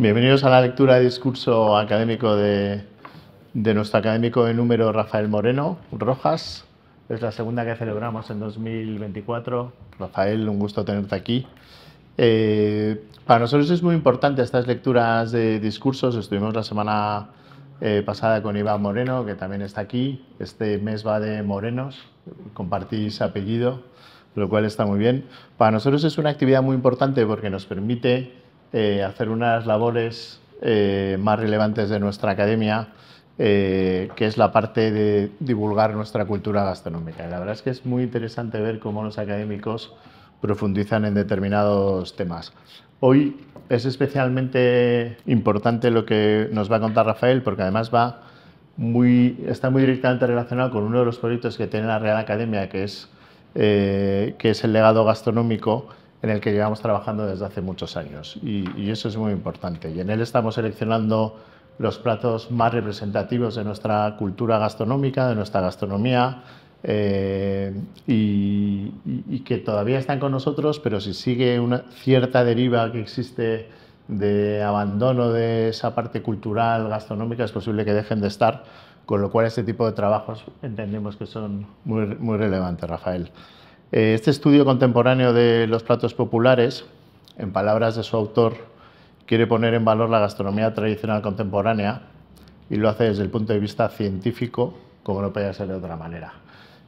Bienvenidos a la lectura de discurso académico de nuestro académico de número Rafael Moreno Rojas. Es la segunda que celebramos en 2024. Rafael, un gusto tenerte aquí. Para nosotros es muy importante estas lecturas de discursos. Estuvimos la semana pasada con Iván Moreno, que también está aquí. Este mes va de morenos, compartís apellido, lo cual está muy bien. Para nosotros es una actividad muy importante porque nos permite hacer unas labores más relevantes de nuestra academia, que es la parte de divulgar nuestra cultura gastronómica. Y la verdad es que es muy interesante ver cómo los académicos profundizan en determinados temas. Hoy es especialmente importante lo que nos va a contar Rafael, porque además está muy directamente relacionado con uno de los proyectos que tiene la Real Academia, que es el legado gastronómico, en el que llevamos trabajando desde hace muchos años, y eso es muy importante. Y en él estamos seleccionando los platos más representativos de nuestra cultura gastronómica, de nuestra gastronomía, y que todavía están con nosotros, pero si sigue una cierta deriva que existe de abandono de esa parte cultural gastronómica, es posible que dejen de estar, con lo cual este tipo de trabajos entendemos que son muy, muy relevantes, Rafael. Este estudio contemporáneo de los platos populares, en palabras de su autor, quiere poner en valor la gastronomía tradicional contemporánea y lo hace desde el punto de vista científico, como no podía ser de otra manera.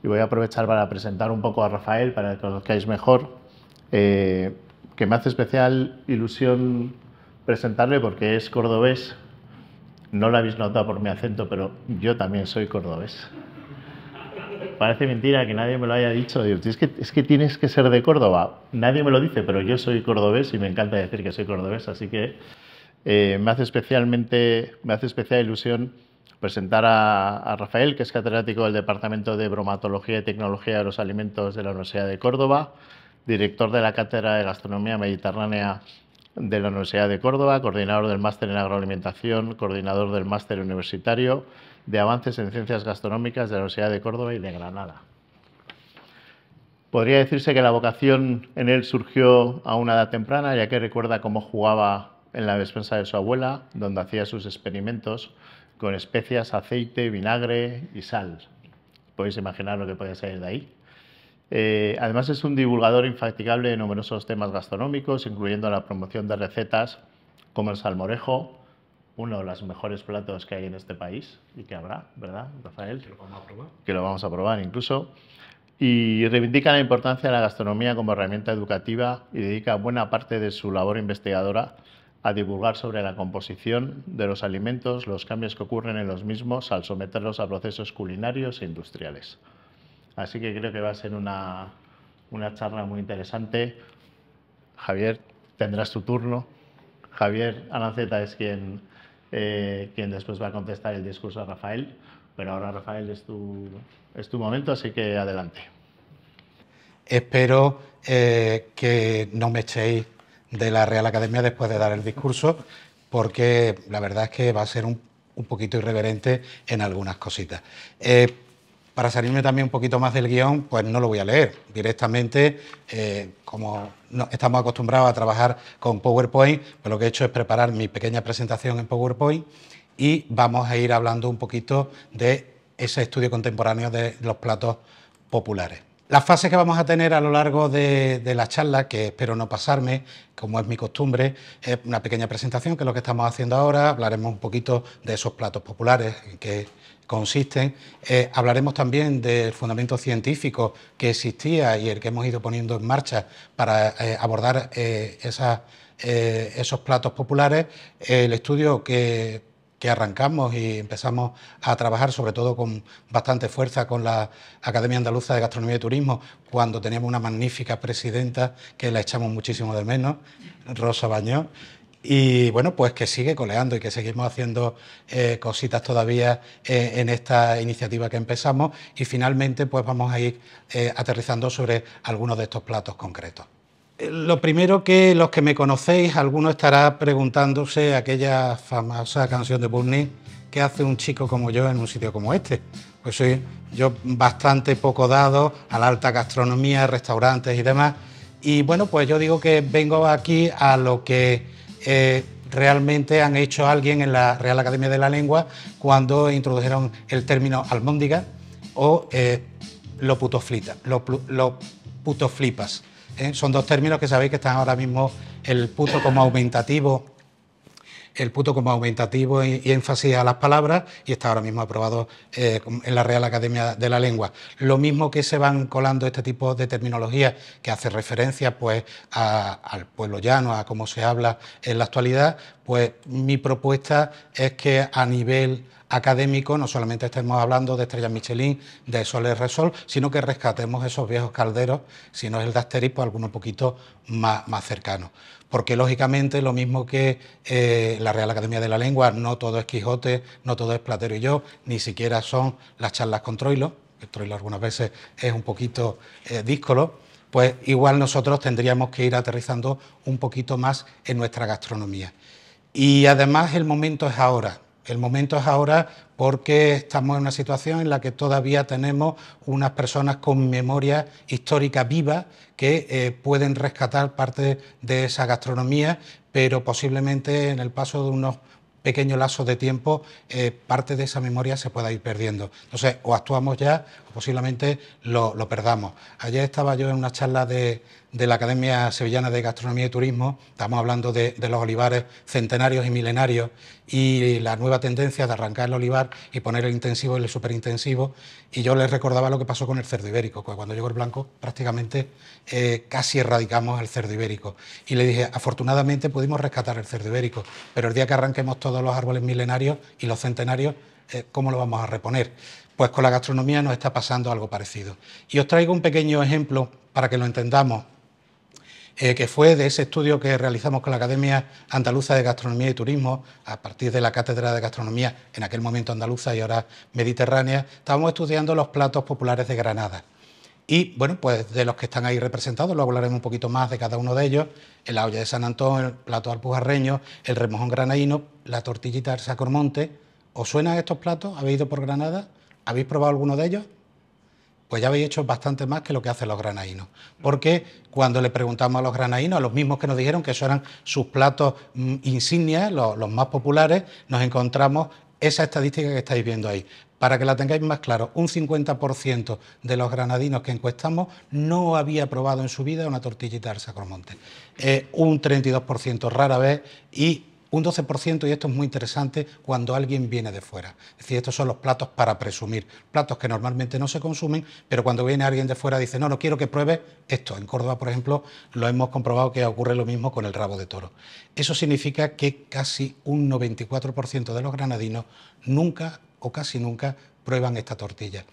Y voy a aprovechar para presentar un poco a Rafael, para que conozcáis mejor, que me hace especial ilusión presentarle porque es cordobés. No lo habéis notado por mi acento, pero yo también soy cordobés. Parece mentira que nadie me lo haya dicho. Digo, es que tienes que ser de Córdoba. Nadie me lo dice, pero yo soy cordobés y me encanta decir que soy cordobés, así que me hace especial ilusión presentar a Rafael, que es catedrático del Departamento de Bromatología y Tecnología de los Alimentos de la Universidad de Córdoba, director de la Cátedra de Gastronomía Mediterránea de la Universidad de Córdoba, coordinador del Máster en Agroalimentación, coordinador del Máster Universitario de Avances en Ciencias Gastronómicas de la Universidad de Córdoba y de Granada. Podría decirse que la vocación en él surgió a una edad temprana, ya que recuerda cómo jugaba en la despensa de su abuela, donde hacía sus experimentos con especias, aceite, vinagre y sal. Podéis imaginar lo que puede salir de ahí. Además es un divulgador infatigable de numerosos temas gastronómicos, incluyendo la promoción de recetas como el salmorejo, uno de los mejores platos que hay en este país y que habrá, ¿verdad, Rafael? Que lo vamos a probar. Que lo vamos a probar incluso. Y reivindica la importancia de la gastronomía como herramienta educativa y dedica buena parte de su labor investigadora a divulgar sobre la composición de los alimentos, los cambios que ocurren en los mismos al someterlos a procesos culinarios e industriales. Así que creo que va a ser una charla muy interesante. Javier, tendrás tu turno. Javier Ananceta es quien después va a contestar el discurso a Rafael, pero ahora, Rafael, es tu momento, así que adelante. Espero que no me echéis de la Real Academia después de dar el discurso, porque la verdad es que va a ser un poquito irreverente en algunas cositas. Para salirme también un poquito más del guión, pues no lo voy a leer directamente. Como no, estamos acostumbrados a trabajar con PowerPoint, pues lo que he hecho es preparar mi pequeña presentación en PowerPoint y vamos a ir hablando un poquito de ese estudio contemporáneo de los platos populares. Las fases que vamos a tener a lo largo de la charla, que espero no pasarme, como es mi costumbre, es una pequeña presentación, que es lo que estamos haciendo ahora. Hablaremos un poquito de esos platos populares, en qué consisten. Hablaremos también del fundamento científico que existía y el que hemos ido poniendo en marcha para abordar esos platos populares. El estudio que arrancamos y empezamos a trabajar, sobre todo con bastante fuerza, con la Academia Andaluza de Gastronomía y Turismo, cuando teníamos una magnífica presidenta que la echamos muchísimo de menos, Rosa Bañó, y bueno, pues que sigue coleando y que seguimos haciendo cositas todavía en esta iniciativa que empezamos, y finalmente pues vamos a ir aterrizando sobre algunos de estos platos concretos. Lo primero, que los que me conocéis, alguno estará preguntándose aquella famosa canción de Burning, ¿qué hace un chico como yo en un sitio como este? Pues soy yo bastante poco dado a la alta gastronomía, restaurantes y demás, y bueno, pues yo digo que vengo aquí a lo que realmente han hecho alguien en la Real Academia de la Lengua cuando introdujeron el término almóndiga o lo putoflipas. Son dos términos que sabéis que están ahora mismo, el puto como aumentativo y énfasis a las palabras, y está ahora mismo aprobado en la Real Academia de la Lengua. Lo mismo que se van colando este tipo de terminología que hace referencia pues al pueblo llano, a cómo se habla en la actualidad, pues mi propuesta es que a nivel académico no solamente estemos hablando de estrellas Michelin, de Soler Resol, sino que rescatemos esos viejos calderos, si no es el de Asterix, pues alguno un poquito más cercano. Porque lógicamente lo mismo que la Real Academia de la Lengua, no todo es Quijote, no todo es Platero y yo, ni siquiera son las charlas con Troilo, que Troilo algunas veces es un poquito díscolo, pues igual nosotros tendríamos que ir aterrizando un poquito más en nuestra gastronomía. Y además el momento es ahora. El momento es ahora porque estamos en una situación en la que todavía tenemos unas personas con memoria histórica viva que pueden rescatar parte de esa gastronomía, pero posiblemente en el paso de unos pequeños lapsos de tiempo parte de esa memoria se pueda ir perdiendo. Entonces, o actuamos ya o posiblemente lo perdamos. Ayer estaba yo en una charla de la Academia Sevillana de Gastronomía y Turismo, estamos hablando de los olivares centenarios y milenarios y la nueva tendencia de arrancar el olivar y poner el intensivo y el superintensivo, y yo les recordaba lo que pasó con el cerdo ibérico, que cuando llegó el blanco prácticamente casi erradicamos el cerdo ibérico, y le dije, afortunadamente pudimos rescatar el cerdo ibérico, pero el día que arranquemos todos los árboles milenarios y los centenarios, ¿cómo lo vamos a reponer? Pues con la gastronomía nos está pasando algo parecido. Y os traigo un pequeño ejemplo para que lo entendamos, que fue de ese estudio que realizamos con la Academia Andaluza de Gastronomía y Turismo, a partir de la Cátedra de Gastronomía, en aquel momento andaluza y ahora mediterránea. Estábamos estudiando los platos populares de Granada. Y, bueno, pues de los que están ahí representados, luego hablaremos un poquito más de cada uno de ellos: el la olla de San Antón, el plato alpujarreño, el remojón granaíno, la tortillita del Sacromonte. ¿Os suenan estos platos? ¿Habéis ido por Granada? ¿Habéis probado alguno de ellos? Pues ya habéis hecho bastante más que lo que hacen los granaínos. Porque cuando le preguntamos a los granaínos, a los mismos que nos dijeron que esos eran sus platos insignias, los más populares, nos encontramos esa estadística que estáis viendo ahí. Para que la tengáis más claro, un 50% de los granadinos que encuestamos no había probado en su vida una tortillita del Sacromonte. Un 32% rara vez y un 12%, y esto es muy interesante, cuando alguien viene de fuera. Es decir, estos son los platos para presumir, platos que normalmente no se consumen, pero cuando viene alguien de fuera dice, no, no quiero que pruebe esto. En Córdoba, por ejemplo, lo hemos comprobado que ocurre lo mismo con el rabo de toro. Eso significa que casi un 94% de los granadinos nunca o casi nunca prueban esta tortilla.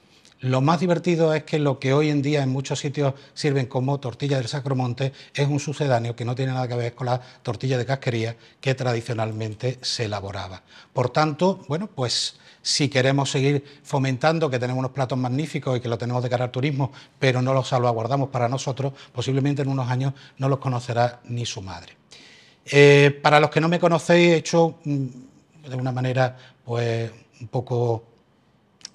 Lo más divertido es que lo que hoy en día en muchos sitios sirven como tortilla del Sacromonte es un sucedáneo que no tiene nada que ver con la tortilla de casquería que tradicionalmente se elaboraba. Por tanto, bueno, pues si queremos seguir fomentando que tenemos unos platos magníficos y que lo tenemos de cara al turismo, pero no los salvaguardamos para nosotros, posiblemente en unos años no los conocerá ni su madre. Para los que no me conocéis, he hecho de una manera pues un poco,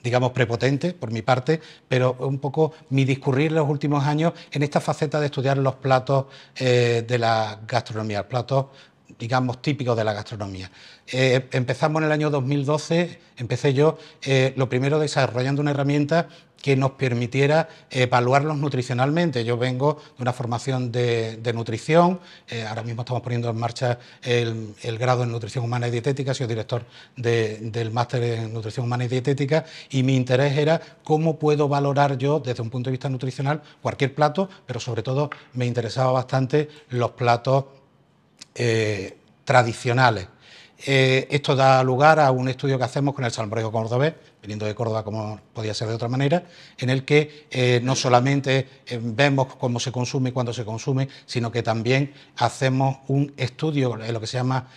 digamos, prepotente por mi parte, pero un poco mi discurrir en los últimos años en esta faceta de estudiar los platos de la gastronomía, platos, digamos, típicos de la gastronomía. Empezamos en el año 2012, empecé yo, lo primero desarrollando una herramienta que nos permitiera evaluarlos nutricionalmente. Yo vengo de una formación de nutrición, ahora mismo estamos poniendo en marcha el grado en nutrición humana y dietética, soy director del máster en nutrición humana y dietética, y mi interés era cómo puedo valorar yo desde un punto de vista nutricional cualquier plato, pero sobre todo me interesaba bastante los platos tradicionales. Esto da lugar a un estudio que hacemos con el salmorejo cordobés, viniendo de Córdoba como podía ser de otra manera, en el que no solamente vemos cómo se consume y cuándo se consume, sino que también hacemos un estudio, lo que se llama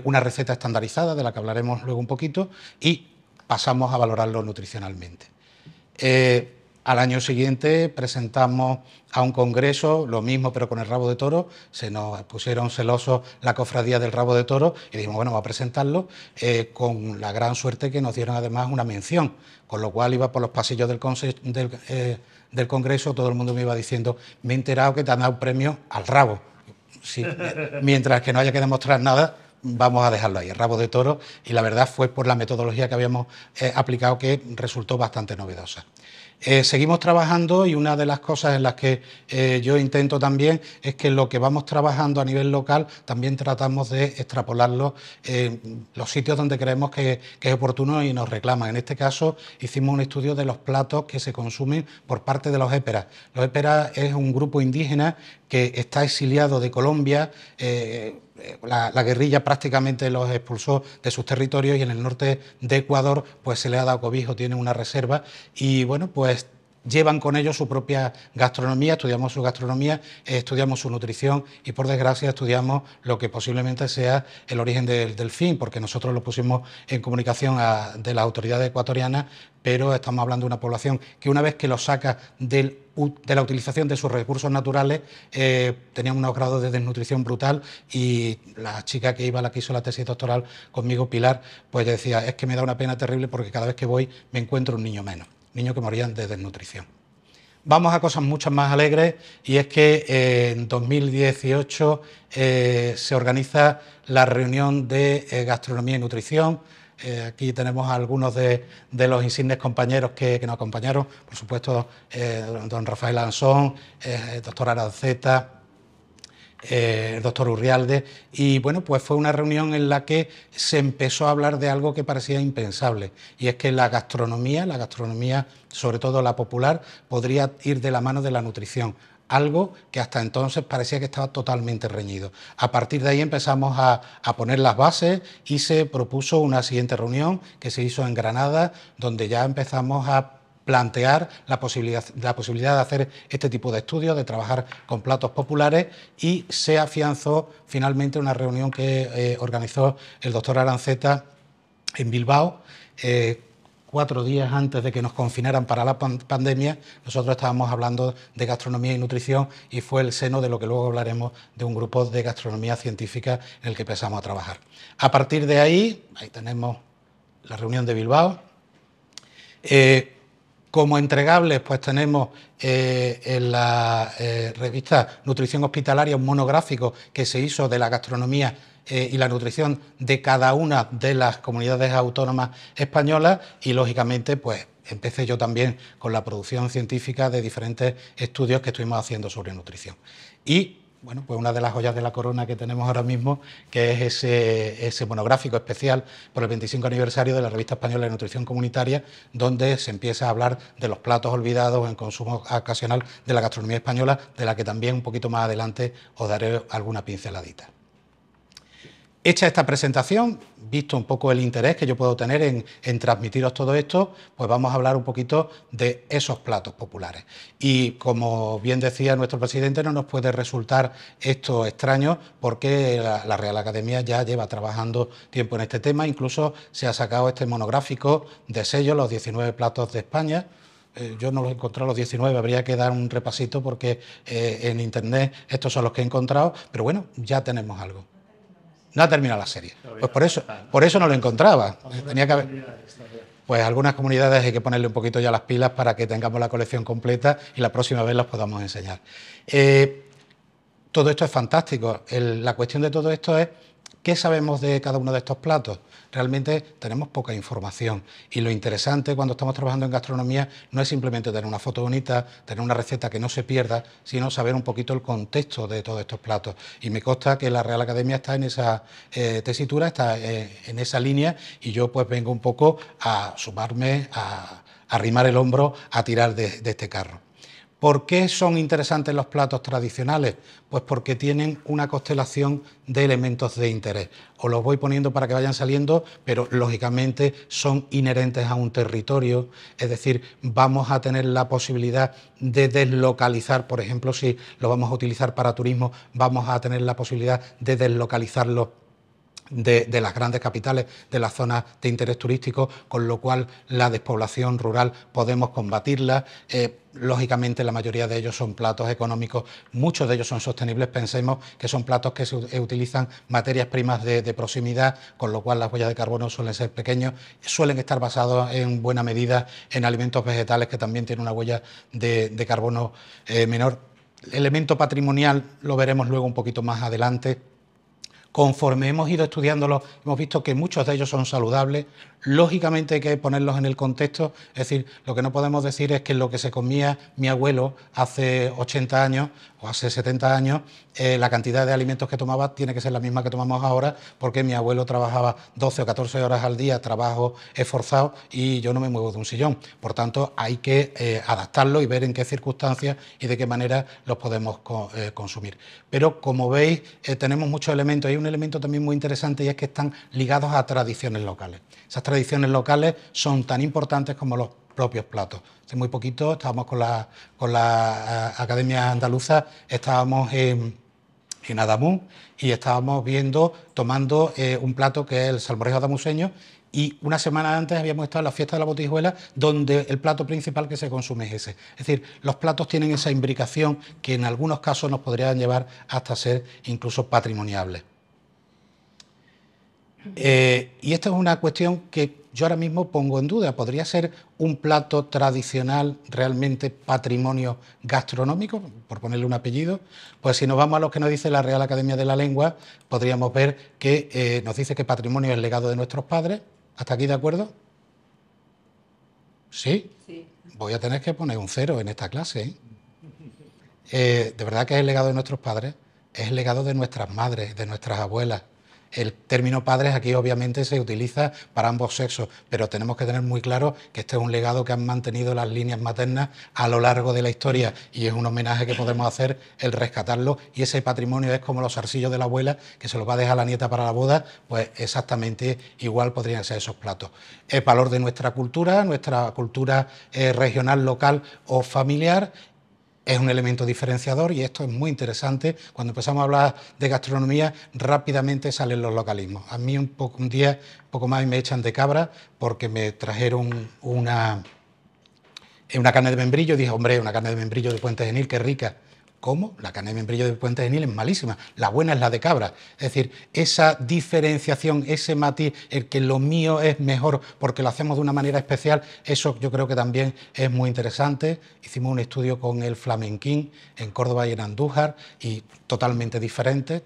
una receta estandarizada, de la que hablaremos luego un poquito, y pasamos a valorarlo nutricionalmente. Al año siguiente presentamos a un congreso, lo mismo pero con el rabo de toro, se nos pusieron celosos la cofradía del rabo de toro y dijimos, bueno, vamos a presentarlo, con la gran suerte que nos dieron además una mención, con lo cual iba por los pasillos del congreso, todo el mundo me iba diciendo, me he enterado que te han dado premio al rabo. Sí, mientras que no haya que demostrar nada, vamos a dejarlo ahí, el rabo de toro, y la verdad fue por la metodología que habíamos aplicado que resultó bastante novedosa. Seguimos trabajando y una de las cosas en las que yo intento también es que lo que vamos trabajando a nivel local también tratamos de extrapolarlo en los sitios donde creemos que es oportuno y nos reclaman. En este caso hicimos un estudio de los platos que se consumen por parte de los éperas. Los éperas es un grupo indígena que está exiliado de Colombia. La guerrilla prácticamente los expulsó de sus territorios y en el norte de Ecuador pues se le ha dado cobijo, tienen una reserva y bueno, pues llevan con ellos su propia gastronomía, estudiamos su gastronomía, estudiamos su nutrición y por desgracia estudiamos lo que posiblemente sea el origen del delfín, porque nosotros lo pusimos en comunicación de las autoridades ecuatorianas, pero estamos hablando de una población que una vez que lo saca de la utilización de sus recursos naturales, tenía unos grados de desnutrición brutal y la chica que hizo la tesis doctoral conmigo, Pilar, pues decía, es que me da una pena terrible porque cada vez que voy me encuentro un niño menos, niños que morían de desnutrición. Vamos a cosas mucho más alegres y es que en 2018 se organiza la reunión de gastronomía y nutrición. Aquí tenemos a algunos de los insignes compañeros que nos acompañaron, por supuesto, don Rafael Ansón, doctor Aranceta, el doctor Urrialde, y bueno, pues fue una reunión en la que se empezó a hablar de algo que parecía impensable, y es que la gastronomía, sobre todo la popular, podría ir de la mano de la nutrición, algo que hasta entonces parecía que estaba totalmente reñido. A partir de ahí empezamos a poner las bases y se propuso una siguiente reunión que se hizo en Granada, donde ya empezamos a plantear la posibilidad de hacer este tipo de estudios, de trabajar con platos populares, y se afianzó finalmente una reunión que organizó el doctor Aranceta en Bilbao. 4 días antes de que nos confinaran para la pandemia, nosotros estábamos hablando de gastronomía y nutrición y fue el seno de lo que luego hablaremos de un grupo de gastronomía científica en el que empezamos a trabajar. A partir de ahí tenemos la reunión de Bilbao. Como entregables, pues tenemos en la revista Nutrición Hospitalaria un monográfico que se hizo de la gastronomía y la nutrición de cada una de las comunidades autónomas españolas y, lógicamente, pues empecé yo también con la producción científica de diferentes estudios que estuvimos haciendo sobre nutrición. Y bueno, pues una de las joyas de la corona que tenemos ahora mismo, que es ese monográfico especial por el 25 aniversario de la Revista Española de Nutrición Comunitaria, donde se empieza a hablar de los platos olvidados en consumo ocasional de la gastronomía española, de la que también un poquito más adelante os daré alguna pinceladita. Hecha esta presentación, visto un poco el interés que yo puedo tener en transmitiros todo esto, pues vamos a hablar un poquito de esos platos populares. Y como bien decía nuestro presidente, no nos puede resultar esto extraño porque la Real Academia ya lleva trabajando tiempo en este tema, incluso se ha sacado este monográfico de sello, los 19 platos de España. Yo no los he encontrado los 19, habría que dar un repasito porque en internet estos son los que he encontrado, pero bueno, ya tenemos algo. No ha terminado la serie. Pues por eso no lo encontraba. Tenía que haber. Pues algunas comunidades hay que ponerle un poquito ya las pilas para que tengamos la colección completa y la próxima vez las podamos enseñar. Todo esto es fantástico. La cuestión de todo esto es ¿qué sabemos de cada uno de estos platos? Realmente tenemos poca información y lo interesante cuando estamos trabajando en gastronomía no es simplemente tener una foto bonita, tener una receta que no se pierda, sino saber un poquito el contexto de todos estos platos. Y me consta que la Real Academia está en esa tesitura, está en esa línea y yo pues vengo un poco a sumarme, a arrimar el hombro, a tirar de este carro. ¿Por qué son interesantes los platos tradicionales? Pues porque tienen una constelación de elementos de interés. Os los voy poniendo para que vayan saliendo, pero lógicamente son inherentes a un territorio, es decir, vamos a tener la posibilidad de deslocalizar, por ejemplo, si lo vamos a utilizar para turismo, vamos a tener la posibilidad de deslocalizarlo de las grandes capitales, de las zonas de interés turístico, con lo cual la despoblación rural podemos combatirla. Lógicamente la mayoría de ellos son platos económicos, muchos de ellos son sostenibles, pensemos que son platos que se utilizan materias primas de proximidad, con lo cual las huellas de carbono suelen ser pequeños, suelen estar basados en buena medida en alimentos vegetales que también tienen una huella de carbono menor. El elemento patrimonial lo veremos luego un poquito más adelante. Conforme hemos ido estudiándolos, hemos visto que muchos de ellos son saludables. Lógicamente hay que ponerlos en el contexto, es decir, lo que no podemos decir es que lo que se comía mi abuelo hace 80 años o hace 70 años, la cantidad de alimentos que tomaba tiene que ser la misma que tomamos ahora, porque mi abuelo trabajaba 12 o 14 horas al día, trabajo esforzado, y yo no me muevo de un sillón. Por tanto, hay que adaptarlo y ver en qué circunstancias y de qué manera los podemos consumir. Pero, como veis, tenemos muchos elementos. Hay un elemento también muy interesante, y es que están ligados a tradiciones locales. Esas tradiciones locales son tan importantes como los propios platos. Hace muy poquito estábamos con la Academia Andaluza, estábamos en Adamuz, y estábamos tomando un plato que es el salmorejo adamuseño, y una semana antes habíamos estado en la fiesta de la botijuela, donde el plato principal que se consume es ese. Es decir, los platos tienen esa imbricación que en algunos casos nos podrían llevar hasta ser incluso patrimoniables. Y esta es una cuestión que yo ahora mismo pongo en duda. ¿Podría ser un plato tradicional realmente patrimonio gastronómico, por ponerle un apellido? Pues si nos vamos a lo que nos dice la Real Academia de la Lengua, podríamos ver que nos dice que patrimonio es el legado de nuestros padres. ¿Hasta aquí de acuerdo? ¿Sí? Sí. Voy a tener que poner un 0 en esta clase, ¿eh? De verdad que es el legado de nuestros padres, es el legado de nuestras madres, de nuestras abuelas. El término padres aquí obviamente se utiliza para ambos sexos, pero tenemos que tener muy claro que este es un legado que han mantenido las líneas maternas a lo largo de la historia, y es un homenaje que podemos hacer el rescatarlo, y ese patrimonio es como los zarcillos de la abuela que se los va a dejar a la nieta para la boda, pues exactamente igual podrían ser esos platos. Es valor de nuestra cultura regional, local o familiar. Es un elemento diferenciador, y esto es muy interesante. Cuando empezamos a hablar de gastronomía, rápidamente salen los localismos. A mí un día, poco más, y me echan de cabra porque me trajeron una carne de membrillo, y dije, hombre, una carne de membrillo de Puente Genil, qué rica. ¿Cómo? La carne de membrillo de Puente Genil es malísima, la buena es la de cabra. Es decir, esa diferenciación, ese matiz, el que lo mío es mejor porque lo hacemos de una manera especial, eso yo creo que también es muy interesante. Hicimos un estudio con el flamenquín en Córdoba y en Andújar, y totalmente diferente,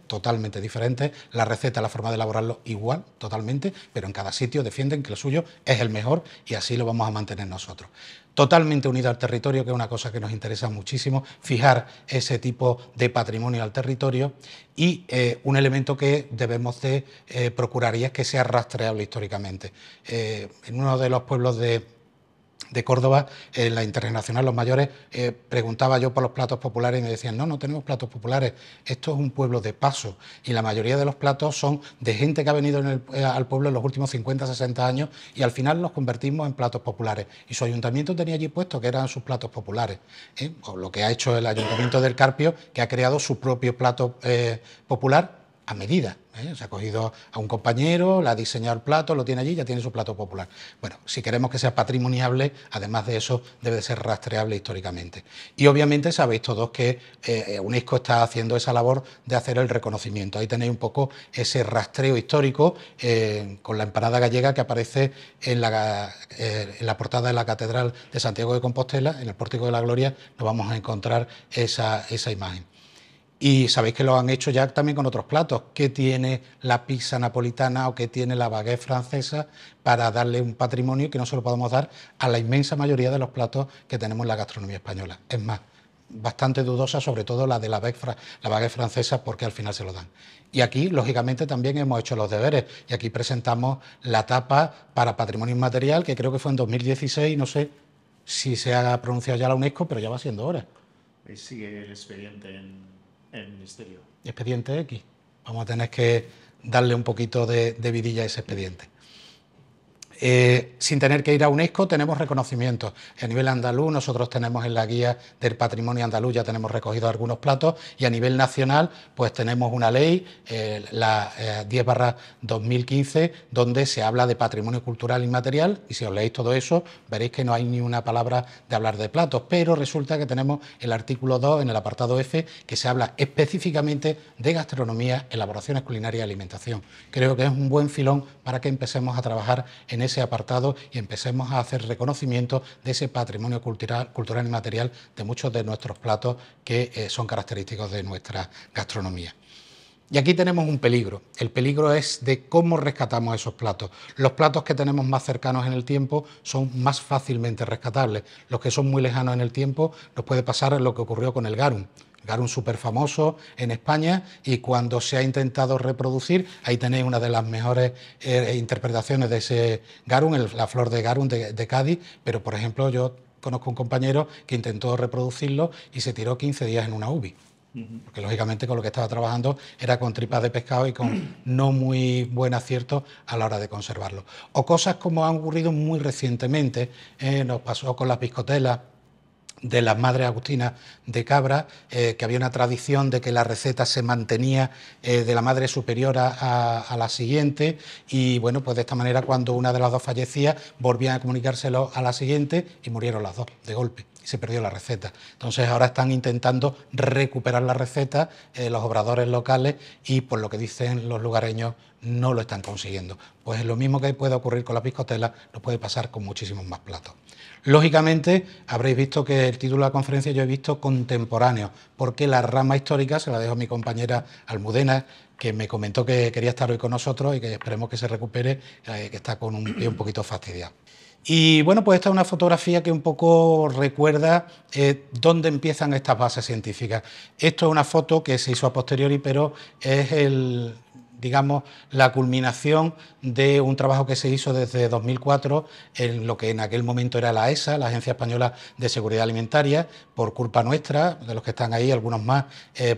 la receta, la forma de elaborarlo igual, totalmente, pero en cada sitio defienden que lo suyo es el mejor, y así lo vamos a mantener nosotros. Totalmente unido al territorio, que es una cosa que nos interesa muchísimo, fijar ese tipo de patrimonio al territorio, y un elemento que debemos de procurar, y es que sea rastreable históricamente. En uno de los pueblos de Córdoba, en la Internacional Los Mayores, preguntaba yo por los platos populares, y me decían, no tenemos platos populares, esto es un pueblo de paso, y la mayoría de los platos son de gente que ha venido al pueblo en los últimos 50, 60 años, y al final los convertimos en platos populares, y su ayuntamiento tenía allí puesto que eran sus platos populares, o lo que ha hecho el Ayuntamiento del Carpio, que ha creado su propio plato popular a medida. Se ha cogido a un compañero, le ha diseñado el plato, lo tiene allí, ya tiene su plato popular. Bueno, si queremos que sea patrimoniable, además de eso, debe de ser rastreable históricamente. Y obviamente sabéis todos que UNESCO está haciendo esa labor de hacer el reconocimiento. Ahí tenéis un poco ese rastreo histórico con la empanada gallega que aparece en la portada de la Catedral de Santiago de Compostela, en el Pórtico de la Gloria, nos vamos a encontrar esa imagen. Y sabéis que lo han hecho ya también con otros platos. ¿Qué tiene la pizza napolitana o qué tiene la baguette francesa para darle un patrimonio que no se lo podemos dar a la inmensa mayoría de los platos que tenemos en la gastronomía española? Es más, bastante dudosa, sobre todo la de la baguette francesa, porque al final se lo dan. Y aquí, lógicamente, también hemos hecho los deberes, y aquí presentamos la tapa para Patrimonio Inmaterial, que creo que fue en 2016, no sé si se ha pronunciado ya la UNESCO, pero ya va siendo hora. Ahí sigue el expediente en el Ministerio. Expediente X. Vamos a tener que darle un poquito de vidilla a ese expediente. Sin tener que ir a UNESCO, tenemos reconocimientos. A nivel andaluz, nosotros tenemos en la guía del patrimonio andaluz, ya tenemos recogidos algunos platos, y a nivel nacional, pues tenemos una ley, la 10/2015, donde se habla de patrimonio cultural inmaterial, y si os leéis todo eso, veréis que no hay ni una palabra de hablar de platos, pero resulta que tenemos el artículo 2, en el apartado F, que se habla específicamente de gastronomía, elaboraciones culinarias y alimentación. Creo que es un buen filón para que empecemos a trabajar en ese apartado y empecemos a hacer reconocimiento de ese patrimonio cultural y material de muchos de nuestros platos que son característicos de nuestra gastronomía. Y aquí tenemos un peligro. El peligro es de cómo rescatamos esos platos. Los platos que tenemos más cercanos en el tiempo son más fácilmente rescatables. Los que son muy lejanos en el tiempo nos puede pasar lo que ocurrió con el garum. El garum súper famoso en España, y cuando se ha intentado reproducir, ahí tenéis una de las mejores interpretaciones de ese garum, la flor de garum de Cádiz, pero por ejemplo yo conozco un compañero que intentó reproducirlo y se tiró 15 días en una UBI. Porque lógicamente con lo que estaba trabajando era con tripas de pescado y con no muy buen acierto a la hora de conservarlo. O cosas como han ocurrido muy recientemente, nos pasó con las piscotelas de las madres agustinas de Cabra, que había una tradición de que la receta se mantenía de la madre superior a la siguiente, y bueno, pues de esta manera cuando una de las dos fallecía volvían a comunicárselo a la siguiente y murieron las dos de golpe y se perdió la receta. Entonces ahora están intentando recuperar la receta los obradores locales, y por lo que dicen los lugareños no lo están consiguiendo. Pues lo mismo que puede ocurrir con la piscotela nos puede pasar con muchísimos más platos. Lógicamente habréis visto que el título de la conferencia yo he visto contemporáneo, porque la rama histórica se la dejo a mi compañera Almudena, que me comentó que quería estar hoy con nosotros y que esperemos que se recupere, que está con un pie un poquito fastidiado. Y bueno, pues esta es una fotografía que un poco recuerda dónde empiezan estas bases científicas. Esto es una foto que se hizo a posteriori, pero es digamos, la culminación de un trabajo que se hizo desde 2004 en lo que en aquel momento era la ESA, la Agencia Española de Seguridad Alimentaria. Por culpa nuestra, de los que están ahí, algunos más,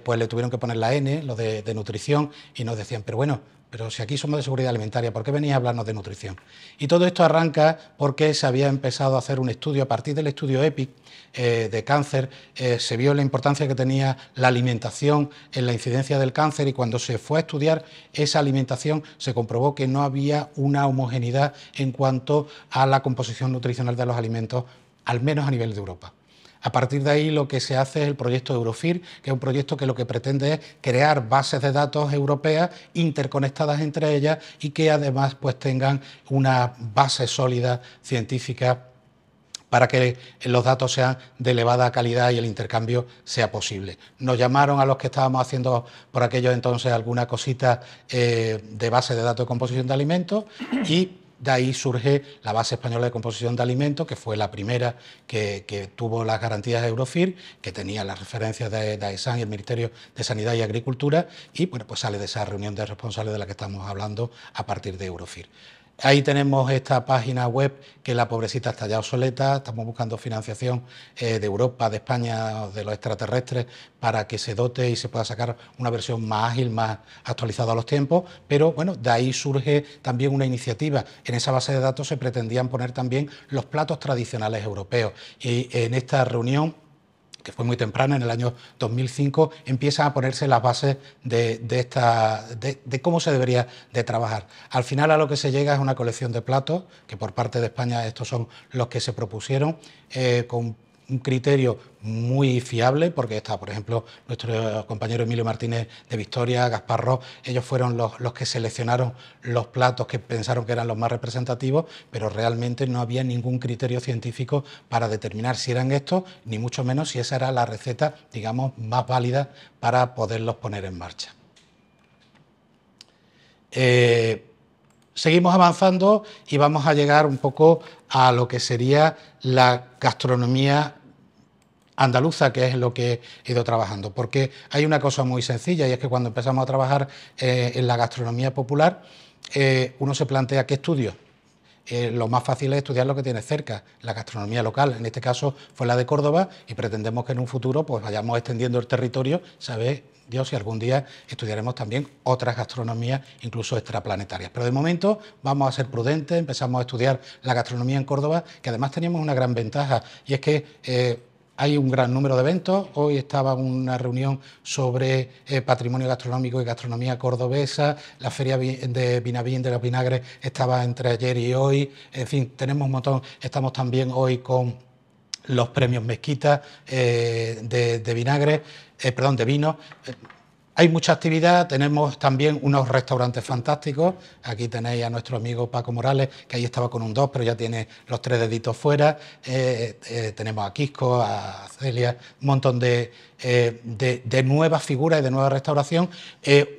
pues le tuvieron que poner la N, lo de nutrición, y nos decían, pero bueno, pero si aquí somos de seguridad alimentaria, ¿por qué venís a hablarnos de nutrición? Y todo esto arranca porque se había empezado a hacer un estudio, a partir del estudio EPIC de cáncer, se vio la importancia que tenía la alimentación en la incidencia del cáncer, y cuando se fue a estudiar esa alimentación se comprobó que no había una homogeneidad en cuanto a la composición nutricional de los alimentos, al menos a nivel de Europa. A partir de ahí lo que se hace es el proyecto Eurofir, que es un proyecto que lo que pretende es crear bases de datos europeas interconectadas entre ellas y que además pues tengan una base sólida científica para que los datos sean de elevada calidad y el intercambio sea posible. Nos llamaron a los que estábamos haciendo por aquellos entonces alguna cosita de base de datos de composición de alimentos, y de ahí surge la Base Española de Composición de Alimentos, que fue la primera que tuvo las garantías de Eurofir, que tenía las referencias de AESAN y el Ministerio de Sanidad y Agricultura, y bueno, pues sale de esa reunión de responsables de la que estamos hablando a partir de Eurofir. Ahí tenemos esta página web, que la pobrecita está ya obsoleta. Estamos buscando financiación de Europa, de España, de los extraterrestres, para que se dote y se pueda sacar una versión más ágil, más actualizada a los tiempos. Pero bueno, de ahí surge también una iniciativa. En esa base de datos se pretendían poner también los platos tradicionales europeos. Y en esta reunión, que fue muy temprana, en el año 2005, empiezan a ponerse las bases de cómo se debería de trabajar. Al final a lo que se llega es una colección de platos, que por parte de España estos son los que se propusieron, con un criterio muy fiable, porque está, por ejemplo, nuestro compañero Emilio Martínez de Victoria, Gaspar Ros, ellos fueron los que seleccionaron los platos que pensaron que eran los más representativos, pero realmente no había ningún criterio científico para determinar si eran estos, ni mucho menos si esa era la receta, digamos, más válida para poderlos poner en marcha. Seguimos avanzando y vamos a llegar un poco a lo que sería la gastronomía andaluza, que es lo que he ido trabajando, porque hay una cosa muy sencilla, y es que cuando empezamos a trabajar en la gastronomía popular, uno se plantea qué estudio. Lo más fácil es estudiar lo que tiene cerca, la gastronomía local. En este caso fue la de Córdoba, y pretendemos que en un futuro pues vayamos extendiendo el territorio, sabe Dios si algún día estudiaremos también otras gastronomías, incluso extraplanetarias. Pero de momento vamos a ser prudentes, empezamos a estudiar la gastronomía en Córdoba, que además teníamos una gran ventaja, y es que hay un gran número de eventos. Hoy estaba en una reunión sobre patrimonio gastronómico y gastronomía cordobesa. La feria de Vinavín de los vinagres estaba entre ayer y hoy. En fin, tenemos un montón. Estamos también hoy con los premios Mezquita de vinagre, perdón, de vino. Hay mucha actividad, tenemos también unos restaurantes fantásticos. Aquí tenéis a nuestro amigo Paco Morales, que ahí estaba con un 2, pero ya tiene los 3 deditos fuera. Tenemos a Quisco, a Celia, un montón de nuevas figuras y de nueva restauración.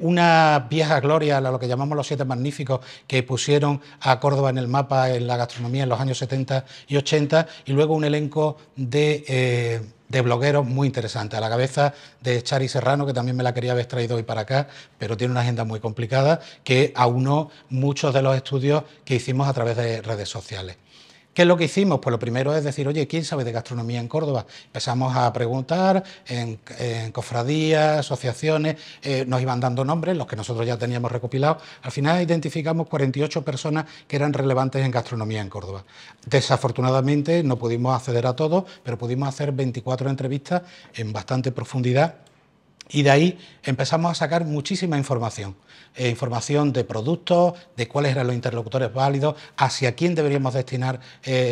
Una vieja gloria, lo que llamamos los 7 magníficos, que pusieron a Córdoba en el mapa en la gastronomía en los años 70 y 80, y luego un elenco de blogueros muy interesantes, a la cabeza de Chari Serrano, que también me la quería haber traído hoy para acá, pero tiene una agenda muy complicada, que aunó muchos de los estudios que hicimos a través de redes sociales. ¿Qué es lo que hicimos? Pues lo primero es decir, oye, ¿quién sabe de gastronomía en Córdoba? Empezamos a preguntar en cofradías, asociaciones, nos iban dando nombres, los que nosotros ya teníamos recopilados. Al final identificamos 48 personas que eran relevantes en gastronomía en Córdoba. Desafortunadamente no pudimos acceder a todos, pero pudimos hacer 24 entrevistas en bastante profundidad. Y de ahí empezamos a sacar muchísima información, información de productos, de cuáles eran los interlocutores válidos, hacia quién deberíamos destinar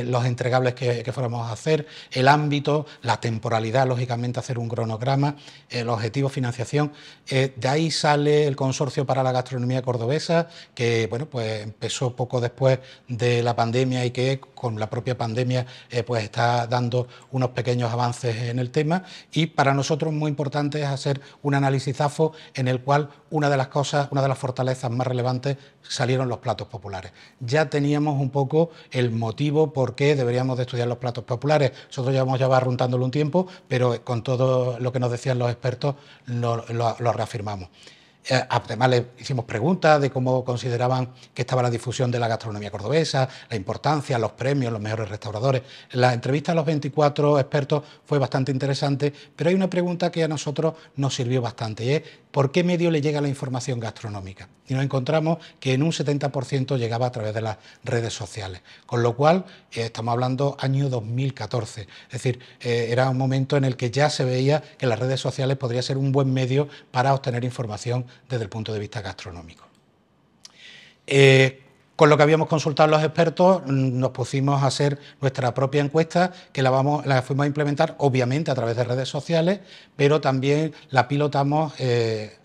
los entregables que fuéramos a hacer, el ámbito, la temporalidad, lógicamente hacer un cronograma, el objetivo, financiación. De ahí sale el Consorcio para la Gastronomía Cordobesa, que bueno, pues empezó poco después de la pandemia y que con la propia pandemia pues está dando unos pequeños avances en el tema, y para nosotros muy importante es hacer un análisis ZAFO en el cual una de las fortalezas más relevantes salieron los platos populares. Ya teníamos un poco el motivo por qué deberíamos de estudiar los platos populares. Nosotros llevamos ya barruntándolo un tiempo, pero con todo lo que nos decían los expertos lo reafirmamos. Además le hicimos preguntas de cómo consideraban que estaba la difusión de la gastronomía cordobesa, la importancia, los premios, los mejores restauradores. La entrevista a los 24 expertos fue bastante interesante, pero hay una pregunta que a nosotros nos sirvió bastante, y es ¿por qué medio le llega la información gastronómica? Y nos encontramos que en un 70% llegaba a través de las redes sociales, con lo cual estamos hablando año 2014, es decir, era un momento en el que ya se veía que las redes sociales podría ser un buen medio para obtener información desde el punto de vista gastronómico. Con lo que habíamos consultado los expertos, nos pusimos a hacer nuestra propia encuesta, que la fuimos a implementar, obviamente, a través de redes sociales, pero también la pilotamos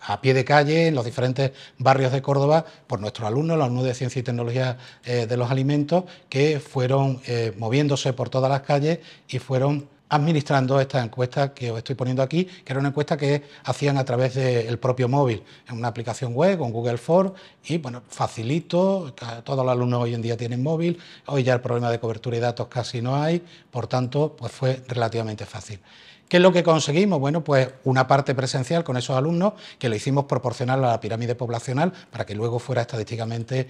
a pie de calle en los diferentes barrios de Córdoba por nuestros alumnos, los alumnos de Ciencia y Tecnología de los Alimentos, que fueron moviéndose por todas las calles y fueron administrando esta encuesta que os estoy poniendo aquí, que era una encuesta que hacían a través del propio móvil, en una aplicación web con Google Forms, y bueno, facilito, todos los alumnos hoy en día tienen móvil, hoy ya el problema de cobertura y datos casi no hay, por tanto, pues fue relativamente fácil. ¿Qué es lo que conseguimos? Bueno, pues una parte presencial con esos alumnos, que le hicimos proporcional a la pirámide poblacional para que luego fuera estadísticamente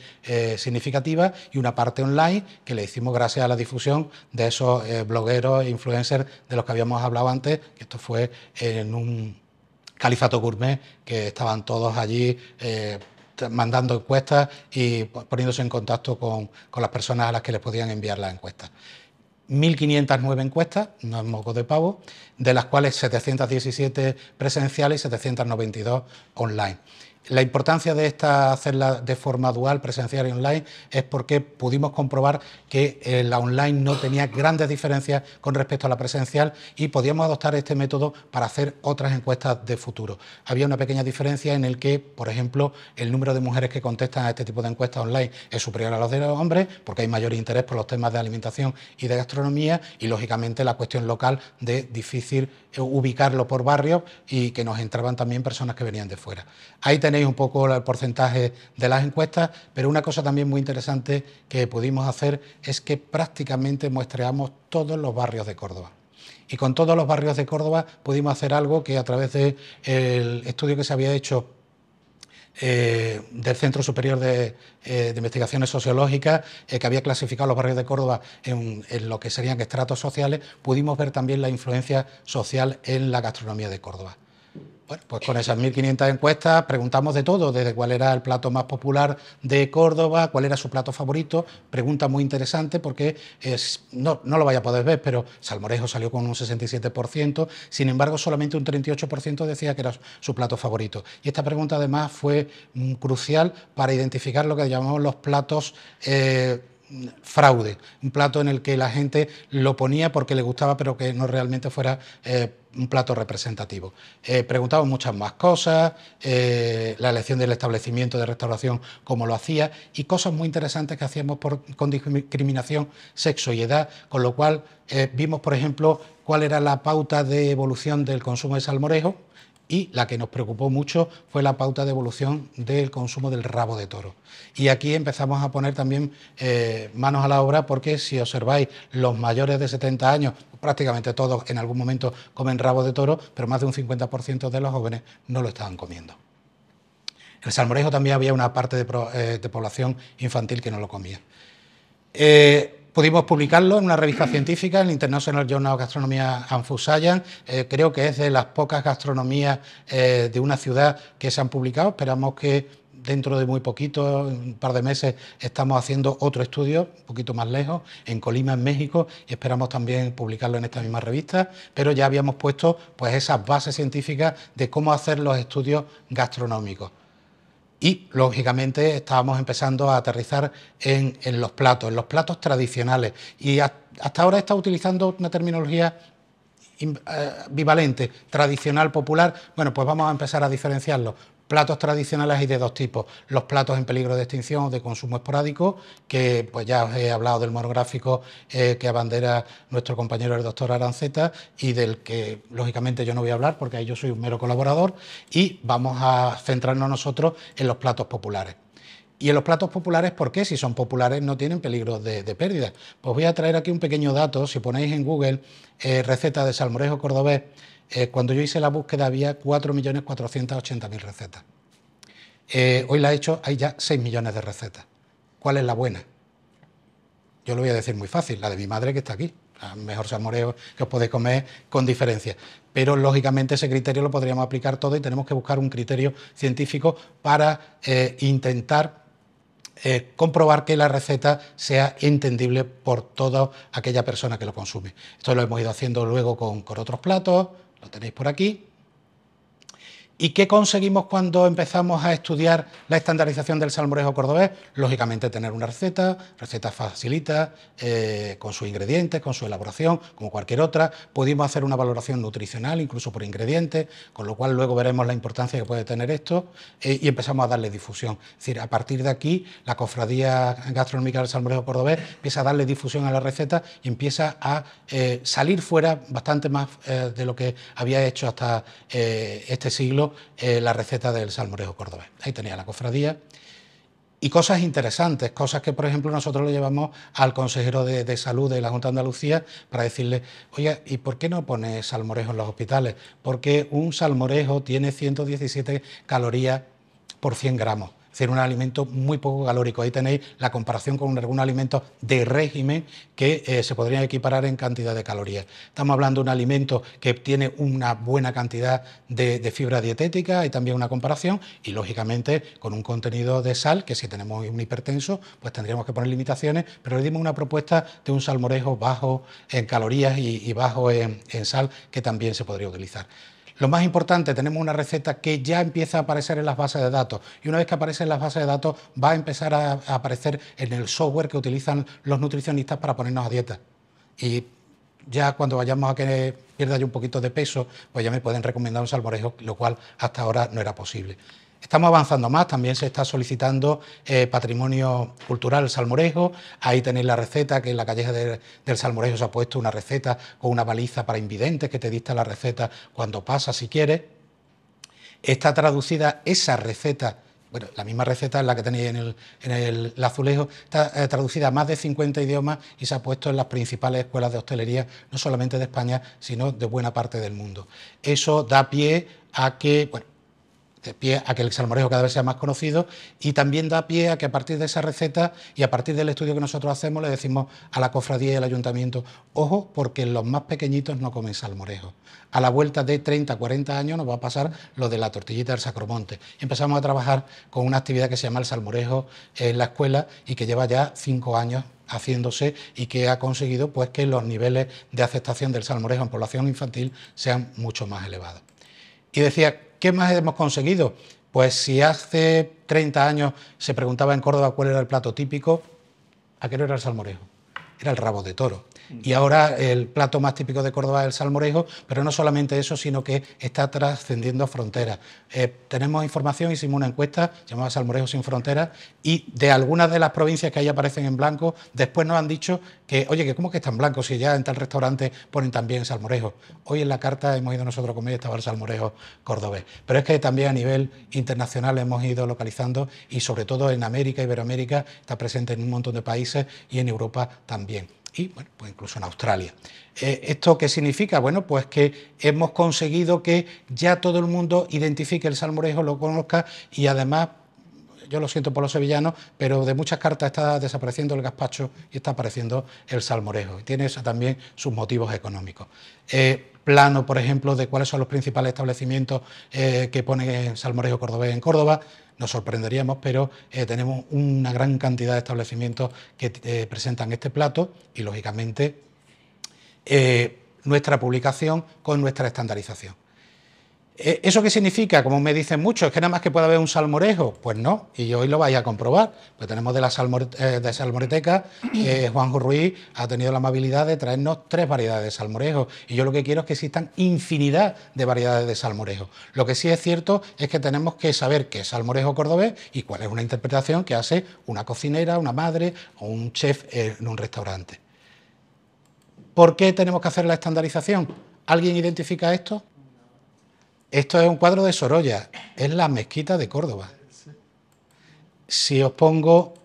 significativa, y una parte online que le hicimos gracias a la difusión de esos blogueros e influencers de los que habíamos hablado antes, que esto fue en un califato gourmet, que estaban todos allí mandando encuestas y poniéndose en contacto con las personas a las que les podían enviar las encuestas. 1.509 encuestas, no es moco de pavo, de las cuales 717 presenciales y 792 online. La importancia de hacerla de forma dual, presencial y online, es porque pudimos comprobar que la online no tenía grandes diferencias con respecto a la presencial, y podíamos adoptar este método para hacer otras encuestas de futuro. Había una pequeña diferencia en el que, por ejemplo, el número de mujeres que contestan a este tipo de encuestas online es superior a los de los hombres, porque hay mayor interés por los temas de alimentación y de gastronomía, y lógicamente la cuestión local de difícil ubicarlo por barrios, y que nos entraban también personas que venían de fuera. Ahí tenéis un poco el porcentaje de las encuestas, pero una cosa también muy interesante que pudimos hacer es que prácticamente muestreamos todos los barrios de Córdoba. Y con todos los barrios de Córdoba pudimos hacer algo que, a través del estudio que se había hecho del Centro Superior de Investigaciones Sociológicas, que había clasificado los barrios de Córdoba en lo que serían estratos sociales, pudimos ver también la influencia social en la gastronomía de Córdoba. Bueno, pues con esas 1.500 encuestas preguntamos de todo, desde cuál era el plato más popular de Córdoba, cuál era su plato favorito. Pregunta muy interesante porque no lo vaya a poder ver, pero Salmorejo salió con un 67%, sin embargo solamente un 38% decía que era su plato favorito. Y esta pregunta además fue crucial para identificar lo que llamamos los platos fraude, un plato en el que la gente lo ponía porque le gustaba, pero que no realmente fuera un plato representativo. Preguntaba muchas más cosas, la elección del establecimiento de restauración, cómo lo hacía, y cosas muy interesantes que hacíamos con discriminación, sexo y edad, con lo cual vimos, por ejemplo, cuál era la pauta de evolución del consumo de salmorejo, y la que nos preocupó mucho fue la pauta de evolución del consumo del rabo de toro. Y aquí empezamos a poner también manos a la obra, porque si observáis, los mayores de 70 años, prácticamente todos en algún momento comen rabo de toro, pero más de un 50% de los jóvenes no lo estaban comiendo. El salmorejo también había una parte de población infantil que no lo comía. Pudimos publicarlo en una revista científica, en el International Journal of Gastronomy and Food Science. Creo que es de las pocas gastronomías de una ciudad que se han publicado. Esperamos que dentro de muy poquito, un par de meses, estamos haciendo otro estudio, un poquito más lejos, en Colima, en México, y esperamos también publicarlo en esta misma revista, pero ya habíamos puesto pues esas bases científicas de cómo hacer los estudios gastronómicos. Y, lógicamente, estábamos empezando a aterrizar en los platos tradicionales. Y hasta ahora está utilizando una terminología bivalente, tradicional, popular. Bueno, pues vamos a empezar a diferenciarlo. Platos tradicionales hay de dos tipos: los platos en peligro de extinción o de consumo esporádico, que pues ya os he hablado del monográfico que abandera nuestro compañero el doctor Aranceta, y del que lógicamente yo no voy a hablar porque ahí yo soy un mero colaborador, y vamos a centrarnos nosotros en los platos populares. Y en los platos populares, ¿por qué? Si son populares no tienen peligro de pérdida. Pues voy a traer aquí un pequeño dato. Si ponéis en Google receta de salmorejo cordobés, cuando yo hice la búsqueda había 4.480.000 recetas. Hoy la he hecho, hay ya 6 millones de recetas. ¿Cuál es la buena? Yo lo voy a decir muy fácil, la de mi madre, que está aquí. El mejor salmorejo que os podéis comer con diferencia. Pero lógicamente ese criterio lo podríamos aplicar todo, y tenemos que buscar un criterio científico para intentar comprobar que la receta sea entendible por toda aquella persona que lo consume. Esto lo hemos ido haciendo luego con otros platos, lo tenéis por aquí. ¿Y qué conseguimos cuando empezamos a estudiar la estandarización del salmorejo cordobés? Lógicamente tener una receta facilita, con sus ingredientes, con su elaboración, como cualquier otra. Pudimos hacer una valoración nutricional, incluso por ingredientes, con lo cual luego veremos la importancia que puede tener esto, y empezamos a darle difusión. Es decir, a partir de aquí, la Cofradía Gastronómica del Salmorejo Cordobés empieza a darle difusión a la receta y empieza a salir fuera bastante más de lo que había hecho hasta este siglo la receta del salmorejo cordobés. Ahí tenía la cofradía. Y cosas interesantes, cosas que, por ejemplo, nosotros lo llevamos al consejero de salud de la Junta de Andalucía para decirle: oye, ¿y por qué no pone salmorejo en los hospitales? Porque un salmorejo tiene 117 calorías por 100 gramos. Es decir, un alimento muy poco calórico. Ahí tenéis la comparación con algunos alimentos de régimen que se podrían equiparar en cantidad de calorías. Estamos hablando de un alimento que tiene una buena cantidad de fibra dietética, y también una comparación, y lógicamente con un contenido de sal, que si tenemos un hipertenso, pues tendríamos que poner limitaciones, pero le dimos una propuesta de un salmorejo bajo en calorías y bajo en sal, que también se podría utilizar. Lo más importante, tenemos una receta que ya empieza a aparecer en las bases de datos, y una vez que aparece en las bases de datos va a empezar a aparecer en el software que utilizan los nutricionistas para ponernos a dieta. Y ya cuando vayamos a que pierda yo un poquito de peso, pues ya me pueden recomendar un salmorejo, lo cual hasta ahora no era posible. Estamos avanzando más, también se está solicitando patrimonio cultural el salmorejo. Ahí tenéis la receta, que en la calleja del salmorejo se ha puesto una receta con una baliza para invidentes que te dicta la receta cuando pasa, si quieres. Está traducida esa receta, bueno, la misma receta es la que tenéis en el azulejo, está traducida a más de 50 idiomas y se ha puesto en las principales escuelas de hostelería, no solamente de España, sino de buena parte del mundo. Eso da pie a que, bueno, el salmorejo cada vez sea más conocido, y también da pie a que a partir de esa receta y a partir del estudio que nosotros hacemos le decimos a la cofradía y al ayuntamiento: ojo, porque los más pequeñitos no comen salmorejo. A la vuelta de 30, 40 años nos va a pasar lo de la tortillita del Sacromonte. Y empezamos a trabajar con una actividad que se llama el salmorejo en la escuela, y que lleva ya 5 años haciéndose, y que ha conseguido pues que los niveles de aceptación del salmorejo en población infantil sean mucho más elevados. Y decía, ¿qué más hemos conseguido? Pues si hace 30 años se preguntaba en Córdoba cuál era el plato típico, ¿A qué no era el salmorejo? Era el rabo de toro. Y ahora el plato más típico de Córdoba es el salmorejo, pero no solamente eso, sino que está trascendiendo fronteras. Tenemos información, hicimos una encuesta llamada Salmorejo sin Fronteras, y de algunas de las provincias que ahí aparecen en blanco, después nos han dicho que, oye, que ¿cómo que está en blanco si ya en tal restaurante ponen también salmorejo? Hoy en la carta hemos ido nosotros a comer y estaba el salmorejo cordobés. Pero es que también a nivel internacional hemos ido localizando, y sobre todo en América, Iberoamérica, está presente en un montón de países, y en Europa también. Y bueno, pues incluso en Australia. ¿Esto qué significa? Bueno, pues que hemos conseguido que ya todo el mundo identifique el salmorejo, lo conozca, y además, yo lo siento por los sevillanos, pero de muchas cartas está desapareciendo el gazpacho y está apareciendo el salmorejo. Y tiene eso también sus motivos económicos. Plano, por ejemplo, de cuáles son los principales establecimientos que pone salmorejo cordobés en Córdoba. Nos sorprenderíamos, pero tenemos una gran cantidad de establecimientos que presentan este plato y, lógicamente, nuestra publicación con nuestra estandarización. ¿Eso qué significa? Como me dicen muchos, ¿es que nada más que puede haber un salmorejo? Pues no, y hoy lo vais a comprobar. Pues tenemos de la Salmoreteca, Juanjo Ruiz ha tenido la amabilidad de traernos 3 variedades de salmorejo, y yo lo que quiero es que existan infinidad de variedades de salmorejo. Lo que sí es cierto es que tenemos que saber qué es salmorejo cordobés y cuál es una interpretación que hace una cocinera, una madre o un chef en un restaurante. ¿Por qué tenemos que hacer la estandarización? ¿Alguien identifica esto? Esto es un cuadro de Sorolla, es la mezquita de Córdoba. Si os pongo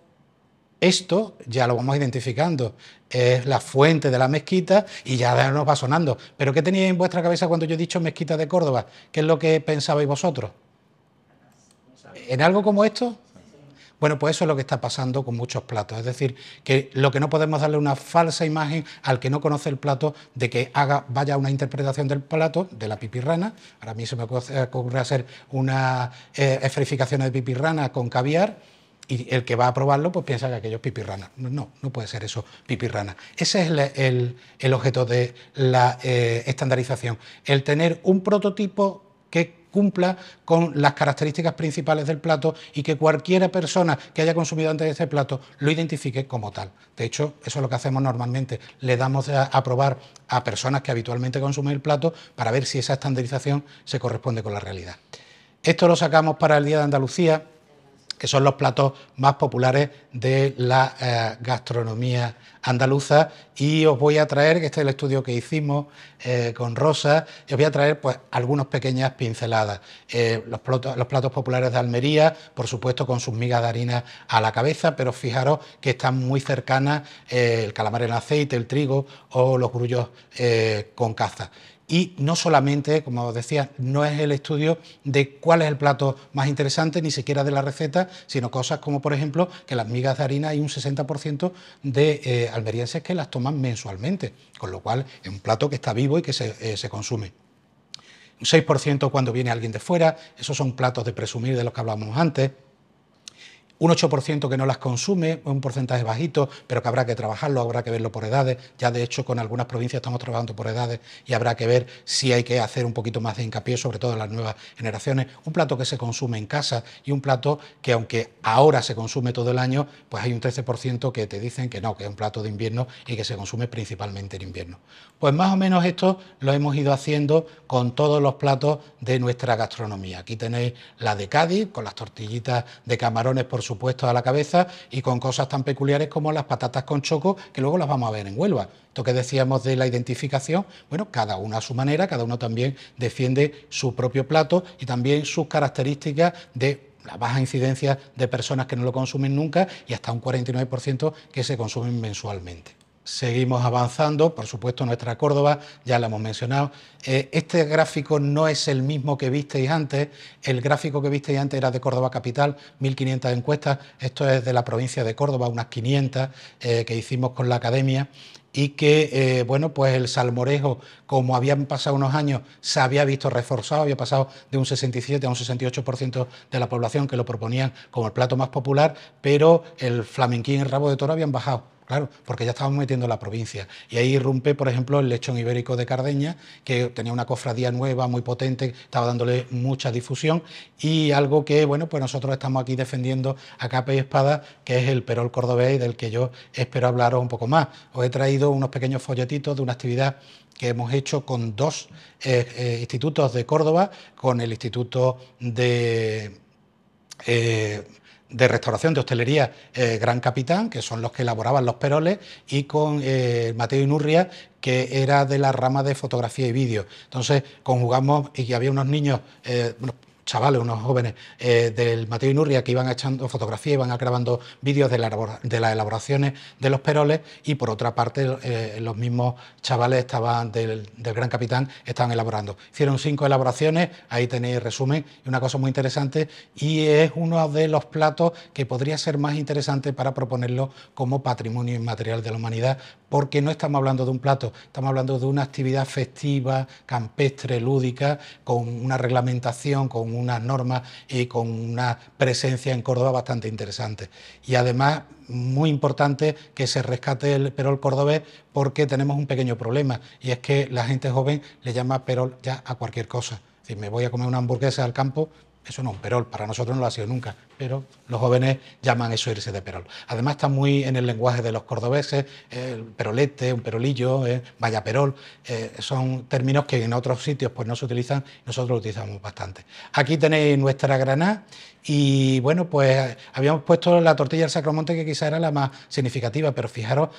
esto, ya lo vamos identificando, es la fuente de la mezquita y ya nos va sonando. ¿Pero qué teníais en vuestra cabeza cuando yo he dicho mezquita de Córdoba? ¿Qué es lo que pensabais vosotros? ¿En algo como esto? Bueno, pues eso es lo que está pasando con muchos platos. Es decir, que lo que no podemos darle una falsa imagen al que no conoce el plato de que vaya una interpretación del plato, de la pipirrana. Ahora a mí se me ocurre hacer una esferificación de pipirrana con caviar, y el que va a probarlo pues piensa que aquello es pipirrana. No, no puede ser eso pipirrana. Ese es el objeto de la estandarización, el tener un prototipo que cumpla con las características principales del plato y que cualquiera persona que haya consumido antes de este plato lo identifique como tal. De hecho, eso es lo que hacemos normalmente. Le damos a probar a personas que habitualmente consumen el plato para ver si esa estandarización se corresponde con la realidad. Esto lo sacamos para el Día de Andalucía, que son los platos más populares de la gastronomía andaluza, y os voy a traer, que este es el estudio que hicimos con Rosa, y os voy a traer pues algunas pequeñas pinceladas. Los platos populares de Almería, por supuesto con sus migas de harina a la cabeza, pero fijaros que están muy cercanas el calamar en aceite, el trigo o los grullos con caza. Y no solamente, como os decía, no es el estudio de cuál es el plato más interesante, ni siquiera de la receta, sino cosas como, por ejemplo, que las migas de harina hay un 60% de almerienses que las toman mensualmente, con lo cual es un plato que está vivo y que se consume. Un 6% cuando viene alguien de fuera, esos son platos de presumir de los que hablábamos antes. Un 8% que no las consume, un porcentaje bajito, pero que habrá que trabajarlo, habrá que verlo por edades. Ya de hecho con algunas provincias estamos trabajando por edades y habrá que ver si hay que hacer un poquito más de hincapié, sobre todo en las nuevas generaciones. Un plato que se consume en casa y un plato que, aunque ahora se consume todo el año, pues hay un 13% que te dicen que no, que es un plato de invierno y que se consume principalmente en invierno. Pues más o menos esto lo hemos ido haciendo con todos los platos de nuestra gastronomía. Aquí tenéis la de Cádiz, con las tortillitas de camarones, por supuesto, a la cabeza, y con cosas tan peculiares como las patatas con choco, que luego las vamos a ver en Huelva. Esto que decíamos de la identificación, bueno, cada uno a su manera, cada uno también defiende su propio plato y también sus características de la baja incidencia de personas que no lo consumen nunca y hasta un 49% que se consumen mensualmente. Seguimos avanzando, por supuesto, nuestra Córdoba, ya la hemos mencionado. Este gráfico no es el mismo que visteis antes. El gráfico que visteis antes era de Córdoba Capital, 1.500 encuestas. Esto es de la provincia de Córdoba, unas 500 que hicimos con la Academia. y que, bueno, pues el salmorejo, como habían pasado unos años, se había visto reforzado, había pasado de un 67 a un 68% de la población que lo proponían como el plato más popular, pero el flamenquín y el rabo de toro habían bajado. Claro, porque ya estábamos metiendo la provincia. Y ahí irrumpe, por ejemplo, el lechón ibérico de Cardeña, que tenía una cofradía nueva, muy potente, estaba dándole mucha difusión, y algo que, bueno, pues nosotros estamos aquí defendiendo a capa y espada, que es el perol cordobés, y del que yo espero hablaros un poco más. Os he traído unos pequeños folletitos de una actividad que hemos hecho con dos institutos de Córdoba, con el Instituto de restauración, de hostelería Gran Capitán, que son los que elaboraban los peroles, y con Mateo Inurria, que era de la rama de fotografía y vídeo. Entonces conjugamos, y había unos niños, unos chavales, unos jóvenes del Mateo Inurria que iban echando fotografía, iban grabando vídeos de las elaboraciones de los peroles, y por otra parte los mismos chavales estaban del Gran Capitán, estaban elaborando. Hicieron 5 elaboraciones, ahí tenéis el resumen, y una cosa muy interesante, y es uno de los platos que podría ser más interesante para proponerlo como patrimonio inmaterial de la humanidad, porque no estamos hablando de un plato, estamos hablando de una actividad festiva, campestre, lúdica, con una reglamentación, con unas normas y con una presencia en Córdoba bastante interesante. Y además, muy importante que se rescate el perol cordobés, porque tenemos un pequeño problema, y es que la gente joven le llama perol ya a cualquier cosa. Es decir, me voy a comer una hamburguesa al campo, eso no es un perol, para nosotros no lo ha sido nunca, pero los jóvenes llaman eso irse de perol. Además está muy en el lenguaje de los cordobeses, el perolete, un perolillo, vaya perol, son términos que en otros sitios pues no se utilizan, nosotros lo utilizamos bastante. Aquí tenéis nuestra granada, y bueno, pues habíamos puesto la tortilla del Sacromonte, que quizá era la más significativa, pero fijaros,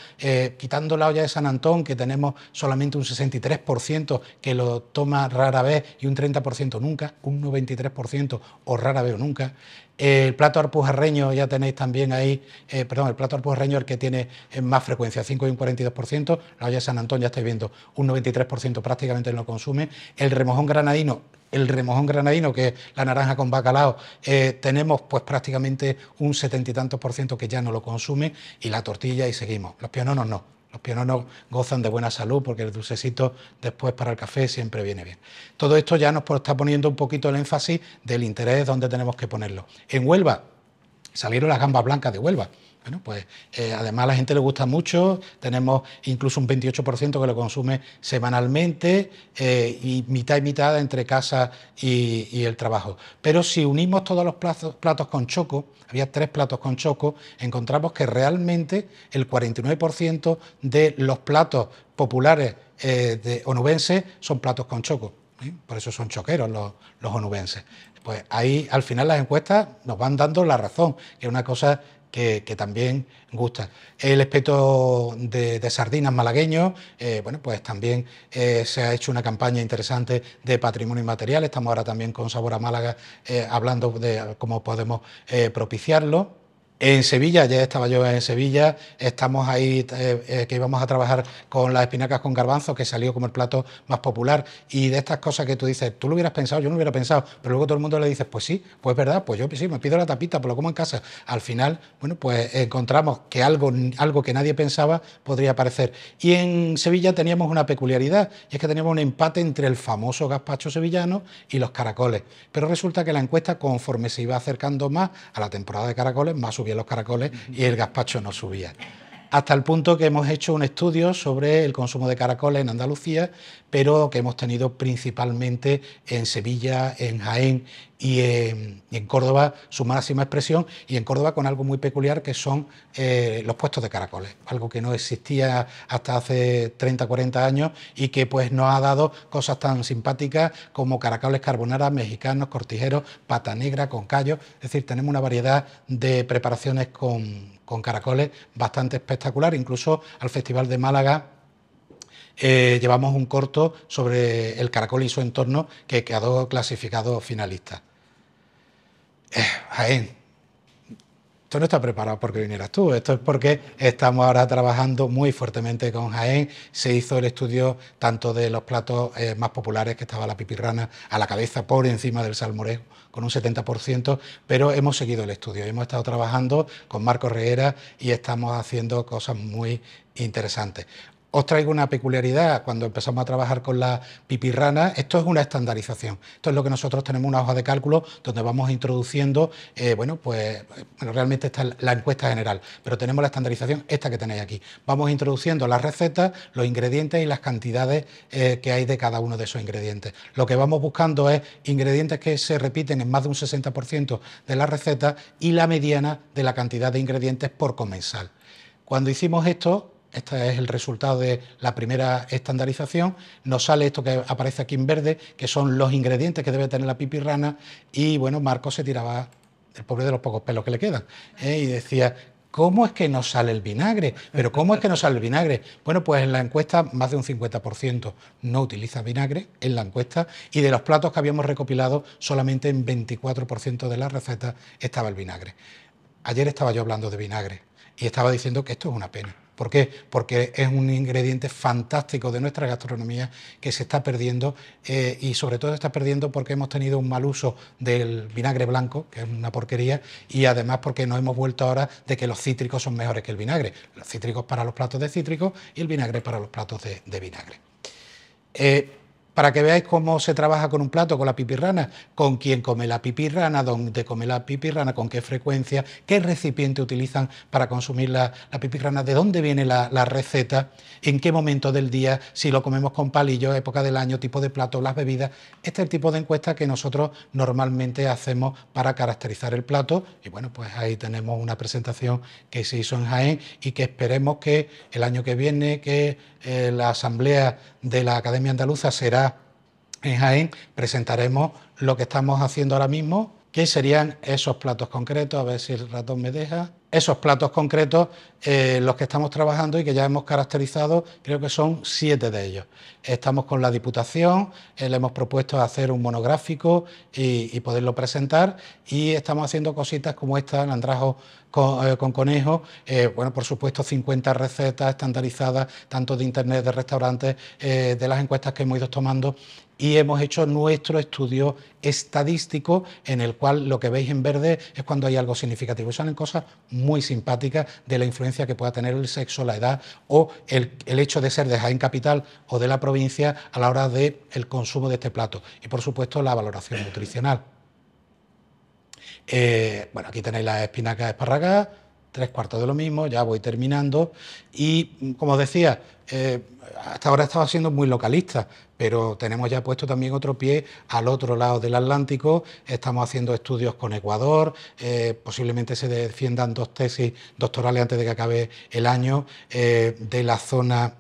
quitando la olla de San Antón, que tenemos solamente un 63% que lo toma rara vez y un 30% nunca, un 93% o rara vez o nunca. El plato alpujarreño ya tenéis también ahí, el plato alpujarreño es el que tiene más frecuencia, 5 y un 42%, la olla de San Antón ya estáis viendo, un 93% prácticamente no lo consume. El remojón granadino, que es la naranja con bacalao, tenemos pues prácticamente un 70 y tantos % que ya no lo consume, y la tortilla, y seguimos. Los piononos no. Los piononos gozan de buena salud, porque el dulcecito después para el café siempre viene bien. Todo esto ya nos está poniendo un poquito el énfasis del interés donde tenemos que ponerlo. En Huelva salieron las gambas blancas de Huelva. Bueno, pues además a la gente le gusta mucho, tenemos incluso un 28% que lo consume semanalmente, y mitad entre casa y el trabajo. Pero si unimos todos los platos con choco, había 3 platos con choco, encontramos que realmente el 49% de los platos populares onubenses son platos con choco. Por eso son choqueros los onubenses. Pues ahí al final las encuestas nos van dando la razón, que es una cosa que también gusta. El espeto de sardinas malagueños, bueno, pues también se ha hecho una campaña interesante de patrimonio inmaterial. Estamos ahora también con Sabor a Málaga hablando de cómo podemos propiciarlo. En Sevilla, ya estaba yo en Sevilla, estamos ahí que íbamos a trabajar con las espinacas con garbanzo, que salió como el plato más popular, y de estas cosas que tú dices, tú lo hubieras pensado, yo no lo hubiera pensado, pero luego todo el mundo le dice, pues sí, pues es verdad, pues yo sí, me pido la tapita, pues lo como en casa. Al final, bueno, pues encontramos que algo que nadie pensaba podría aparecer. Y en Sevilla teníamos una peculiaridad, y es que teníamos un empate entre el famoso gazpacho sevillano y los caracoles, pero resulta que la encuesta, conforme se iba acercando más a la temporada de caracoles, más subían los caracoles y el gazpacho no subía. Hasta el punto que hemos hecho un estudio sobre el consumo de caracoles en Andalucía, pero que hemos tenido principalmente en Sevilla, en Jaén y en Córdoba su máxima expresión, y en Córdoba con algo muy peculiar, que son los puestos de caracoles, algo que no existía hasta hace 30, 40 años, y que pues nos ha dado cosas tan simpáticas como caracoles carbonara, mexicanos, cortijeros, pata negra con callos. Es decir, tenemos una variedad de preparaciones con caracoles bastante espectacular. Incluso al Festival de Málaga llevamos un corto sobre el caracol y su entorno, que quedó clasificado finalista. Jaén, esto no está preparado porque vinieras tú, esto es porque estamos ahora trabajando muy fuertemente con Jaén. Se hizo el estudio tanto de los platos más populares, que estaba la pipirrana a la cabeza por encima del salmorejo, con un 70%, pero hemos seguido el estudio, hemos estado trabajando con Marcos Reguera y estamos haciendo cosas muy interesantes. Os traigo una peculiaridad. Cuando empezamos a trabajar con la pipirrana, esto es una estandarización. Esto es lo que nosotros tenemos, una hoja de cálculo donde vamos introduciendo, realmente esta es la encuesta general, pero tenemos la estandarización, esta que tenéis aquí. Vamos introduciendo las recetas, los ingredientes y las cantidades que hay de cada uno de esos ingredientes. Lo que vamos buscando es ingredientes que se repiten en más de un 60% de las recetas y la mediana de la cantidad de ingredientes por comensal. Cuando hicimos esto, este es el resultado de la primera estandarización, nos sale esto que aparece aquí en verde, que son los ingredientes que debe tener la pipirrana, y bueno, Marcos se tiraba el pobre de los pocos pelos que le quedan, y decía: ¿cómo es que no sale el vinagre? ¿Pero cómo es que no sale el vinagre? Bueno, pues en la encuesta más de un 50% no utiliza vinagre en la encuesta, y de los platos que habíamos recopilado solamente en 24% de las recetas estaba el vinagre. Ayer estaba yo hablando de vinagre y estaba diciendo que esto es una pena. ¿Por qué? Porque es un ingrediente fantástico de nuestra gastronomía que se está perdiendo, y sobre todo se está perdiendo porque hemos tenido un mal uso del vinagre blanco, que es una porquería, y además porque nos hemos vuelto ahora de que los cítricos son mejores que el vinagre. Los cítricos para los platos de cítricos y el vinagre para los platos de vinagre. Para que veáis cómo se trabaja con un plato, con la pipirrana, con quién come la pipirrana, dónde come la pipirrana, con qué frecuencia, qué recipiente utilizan para consumir la pipirrana, de dónde viene la receta, en qué momento del día, si lo comemos con palillos, época del año, tipo de plato, las bebidas. Este es el tipo de encuesta que nosotros normalmente hacemos para caracterizar el plato, y bueno, pues ahí tenemos una presentación que se hizo en Jaén y que esperemos que el año que viene, que la asamblea de la Academia Andaluza será en Jaén, presentaremos lo que estamos haciendo ahora mismo, que serían esos platos concretos. A ver si el ratón me deja. Esos platos concretos, los que estamos trabajando y que ya hemos caracterizado, creo que son 7 de ellos. Estamos con la Diputación, le hemos propuesto hacer un monográfico y poderlo presentar, y estamos haciendo cositas como esta, el andrajo con conejo, bueno, por supuesto 50 recetas estandarizadas, tanto de internet, de restaurantes, de las encuestas que hemos ido tomando, y hemos hecho nuestro estudio estadístico en el cual lo que veis en verde es cuando hay algo significativo. Salen cosas muy simpáticas de la influencia que pueda tener el sexo, la edad o el hecho de ser de Jaén capital o de la provincia a la hora del consumo de este plato, y por supuesto la valoración nutricional. Bueno, aquí tenéis las espinacas espárragas, 3/4 de lo mismo, ya voy terminando, y como os decía, hasta ahora estaba siendo muy localista, pero tenemos ya puesto también otro pie al otro lado del Atlántico. Estamos haciendo estudios con Ecuador, posiblemente se defiendan 2 tesis doctorales antes de que acabe el año, de la zona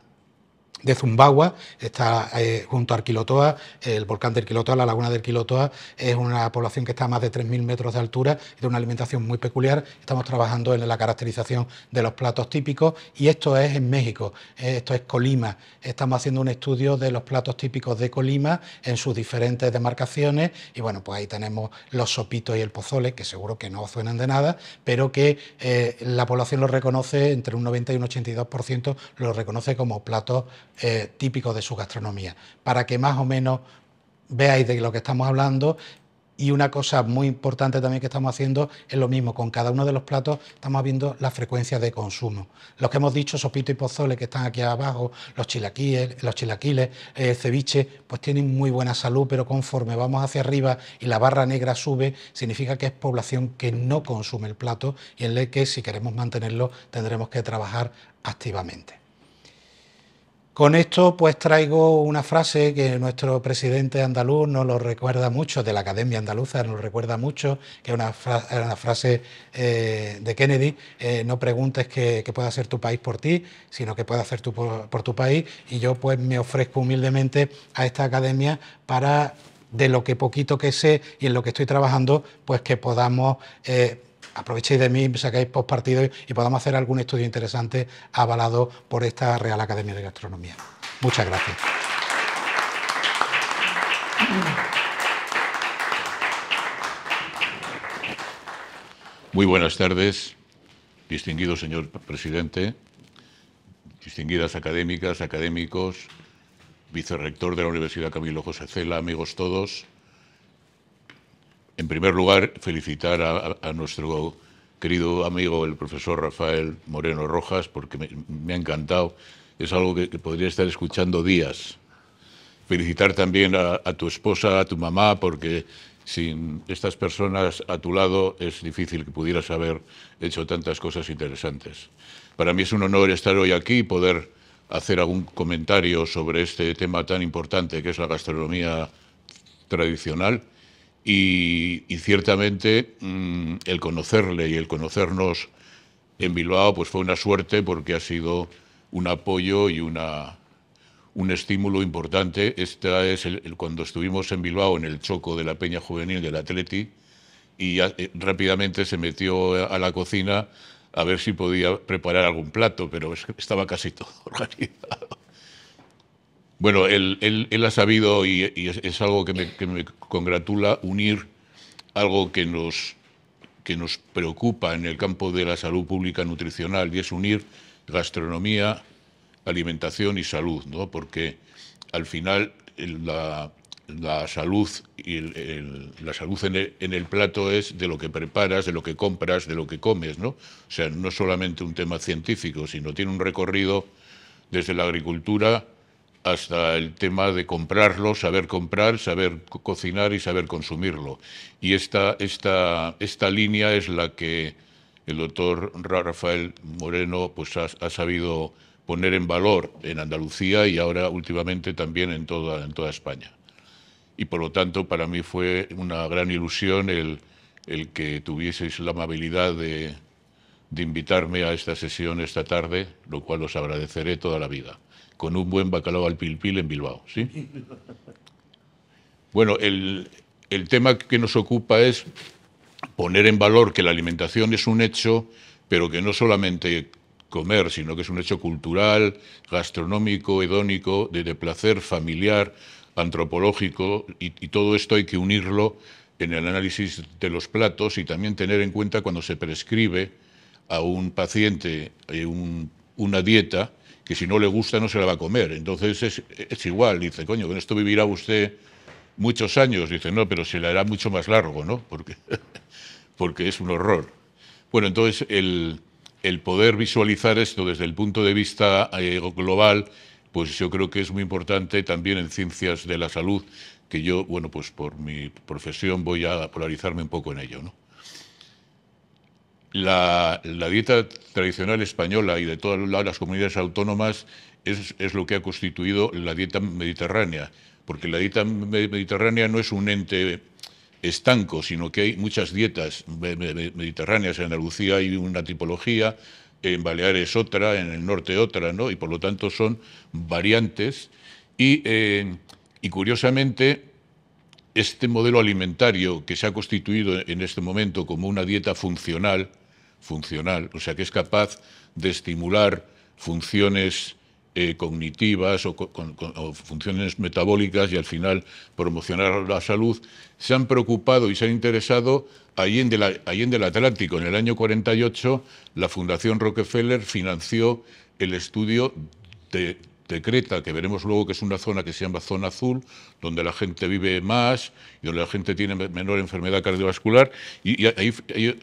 de Zumbagua, está junto a Arquilotoa, el volcán del Quilotoa, la laguna del Quilotoa, es una población que está a más de 3.000 metros de altura, de una alimentación muy peculiar. Estamos trabajando en la caracterización de los platos típicos, y esto es en México, esto es Colima. Estamos haciendo un estudio de los platos típicos de Colima en sus diferentes demarcaciones, y bueno, pues ahí tenemos los sopitos y el pozole, que seguro que no suenan de nada, pero que la población lo reconoce, entre un 90 y un 82% lo reconoce como platos típicos de su gastronomía, para que más o menos veáis de lo que estamos hablando. Y una cosa muy importante también que estamos haciendo es lo mismo, con cada uno de los platos estamos viendo la frecuencia de consumo. Los que hemos dicho, sopito y pozole, que están aquí abajo, los chilaquiles, ceviche, pues tienen muy buena salud, pero conforme vamos hacia arriba y la barra negra sube, significa que es población que no consume el plato, y en el que, si queremos mantenerlo, tendremos que trabajar activamente. Con esto pues traigo una frase que nuestro presidente andaluz nos lo recuerda mucho, de la Academia Andaluza nos lo recuerda mucho, que es una frase de Kennedy: no preguntes qué puede hacer tu país por ti, sino qué puede hacer tú por tu país. Y yo pues me ofrezco humildemente a esta academia para, de lo que poquito que sé y en lo que estoy trabajando, pues que podamos... aprovechéis de mí, sacáis postpartido y podamos hacer algún estudio interesante avalado por esta Real Academia de Gastronomía. Muchas gracias. Muy buenas tardes, distinguido señor presidente, distinguidas académicas, académicos, vicerrector de la Universidad Camilo José Cela, amigos todos. En primer lugar, felicitar a nuestro querido amigo, el profesor Rafael Moreno Rojas, porque me ha encantado es algo que podría estar escuchando días. Felicitar también a tu esposa, a tu mamá, porque sin estas personas a tu lado es difícil que pudieras haber hecho tantas cosas interesantes. Para mí es un honor estar hoy aquí y poder hacer algún comentario sobre este tema tan importante que es la gastronomía tradicional y ciertamente el conocerle y el conocernos en Bilbao pues fue una suerte porque ha sido un apoyo y un estímulo importante. Esta es cuando estuvimos en Bilbao en el choco de la Peña Juvenil del Atleti y rápidamente se metió a la cocina a ver si podía preparar algún plato, pero estaba casi todo organizado. Bueno, él ha sabido, y es algo que me congratula, unir algo que nos preocupa en el campo de la salud pública nutricional, y es unir gastronomía, alimentación y salud, ¿no? Porque al final la salud y la salud en el plato es de lo que preparas, de lo que compras, de lo que comes, ¿no? O sea, no solamente un tema científico, sino tiene un recorrido desde la agricultura hasta el tema de comprarlo, saber comprar, saber cocinar y saber consumirlo. Y esta línea es la que el doctor Rafael Moreno pues ha sabido poner en valor en Andalucía y ahora últimamente también en toda España. Y por lo tanto para mí fue una gran ilusión el que tuvieseis la amabilidad de invitarme a esta sesión esta tarde, lo cual os agradeceré toda la vida, con un buen bacalao al pil pil en Bilbao, ¿sí? Bueno, el tema que nos ocupa es poner en valor que la alimentación es un hecho, pero que no solamente comer, sino que es un hecho cultural, gastronómico, hedónico, de placer familiar, antropológico, y todo esto hay que unirlo en el análisis de los platos y también tener en cuenta cuando se prescribe a un paciente una dieta que si no le gusta no se la va a comer. Entonces es igual, dice, coño, con esto vivirá usted muchos años. Dice, no, pero se le hará mucho más largo, ¿no? Porque es un horror. Bueno, entonces el poder visualizar esto desde el punto de vista global, pues yo creo que es muy importante también en ciencias de la salud, que yo, bueno, pues por mi profesión voy a polarizarme un poco en ello, ¿no? La dieta tradicional española y de todas las comunidades autónomas es lo que ha constituido la dieta mediterránea, porque la dieta mediterránea no es un ente estanco, sino que hay muchas dietas mediterráneas. En Andalucía hay una tipología, en Baleares otra, en el norte otra, ¿no? Y por lo tanto son variantes y curiosamente este modelo alimentario que se ha constituido en este momento como una dieta funcional, o sea, que es capaz de estimular funciones cognitivas o funciones metabólicas y al final promocionar la salud, se han preocupado y se han interesado allende el Atlántico. En el año 48 la Fundación Rockefeller financió el estudio de Creta, que veremos luego que es una zona que se llama zona azul, donde la gente vive más y donde la gente tiene menor enfermedad cardiovascular, y ahí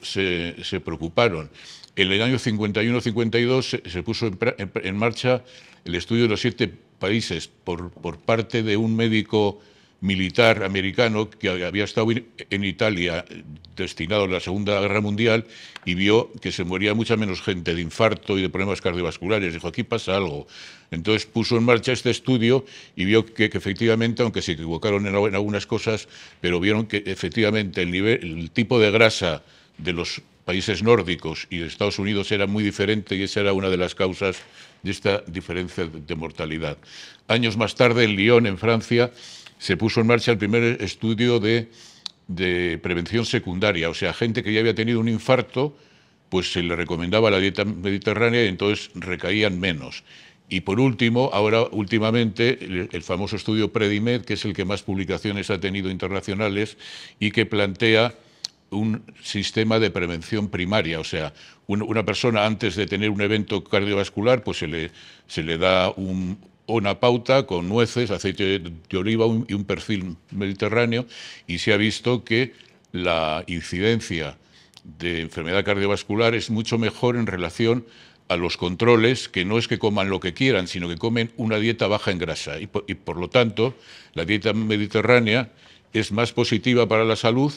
se preocuparon. En el año 51-52 se puso en marcha el estudio de los 7 países por parte de un médico militar americano que había estado en Italia destinado a la Segunda Guerra Mundial y vio que se moría mucha menos gente de infarto y de problemas cardiovasculares. Dijo, aquí pasa algo. Entonces puso en marcha este estudio y vio que efectivamente, aunque se equivocaron en algunas cosas, pero vieron que efectivamente el tipo de grasa de los países nórdicos y de Estados Unidos era muy diferente y esa era una de las causas de esta diferencia de mortalidad. Años más tarde, en Lyon, en Francia, se puso en marcha el primer estudio de prevención secundaria, o sea, gente que ya había tenido un infarto, pues se le recomendaba la dieta mediterránea y entonces recaían menos. Y por último, ahora últimamente, el famoso estudio Predimed, que es el que más publicaciones ha tenido internacionales y que plantea un sistema de prevención primaria, o sea, una persona antes de tener un evento cardiovascular, pues se le da una pauta con nueces, aceite de oliva y un perfil mediterráneo, y se ha visto que la incidencia de enfermedad cardiovascular es mucho mejor en relación a los controles, que no es que coman lo que quieran, sino que comen una dieta baja en grasa. Y por lo tanto, la dieta mediterránea es más positiva para la salud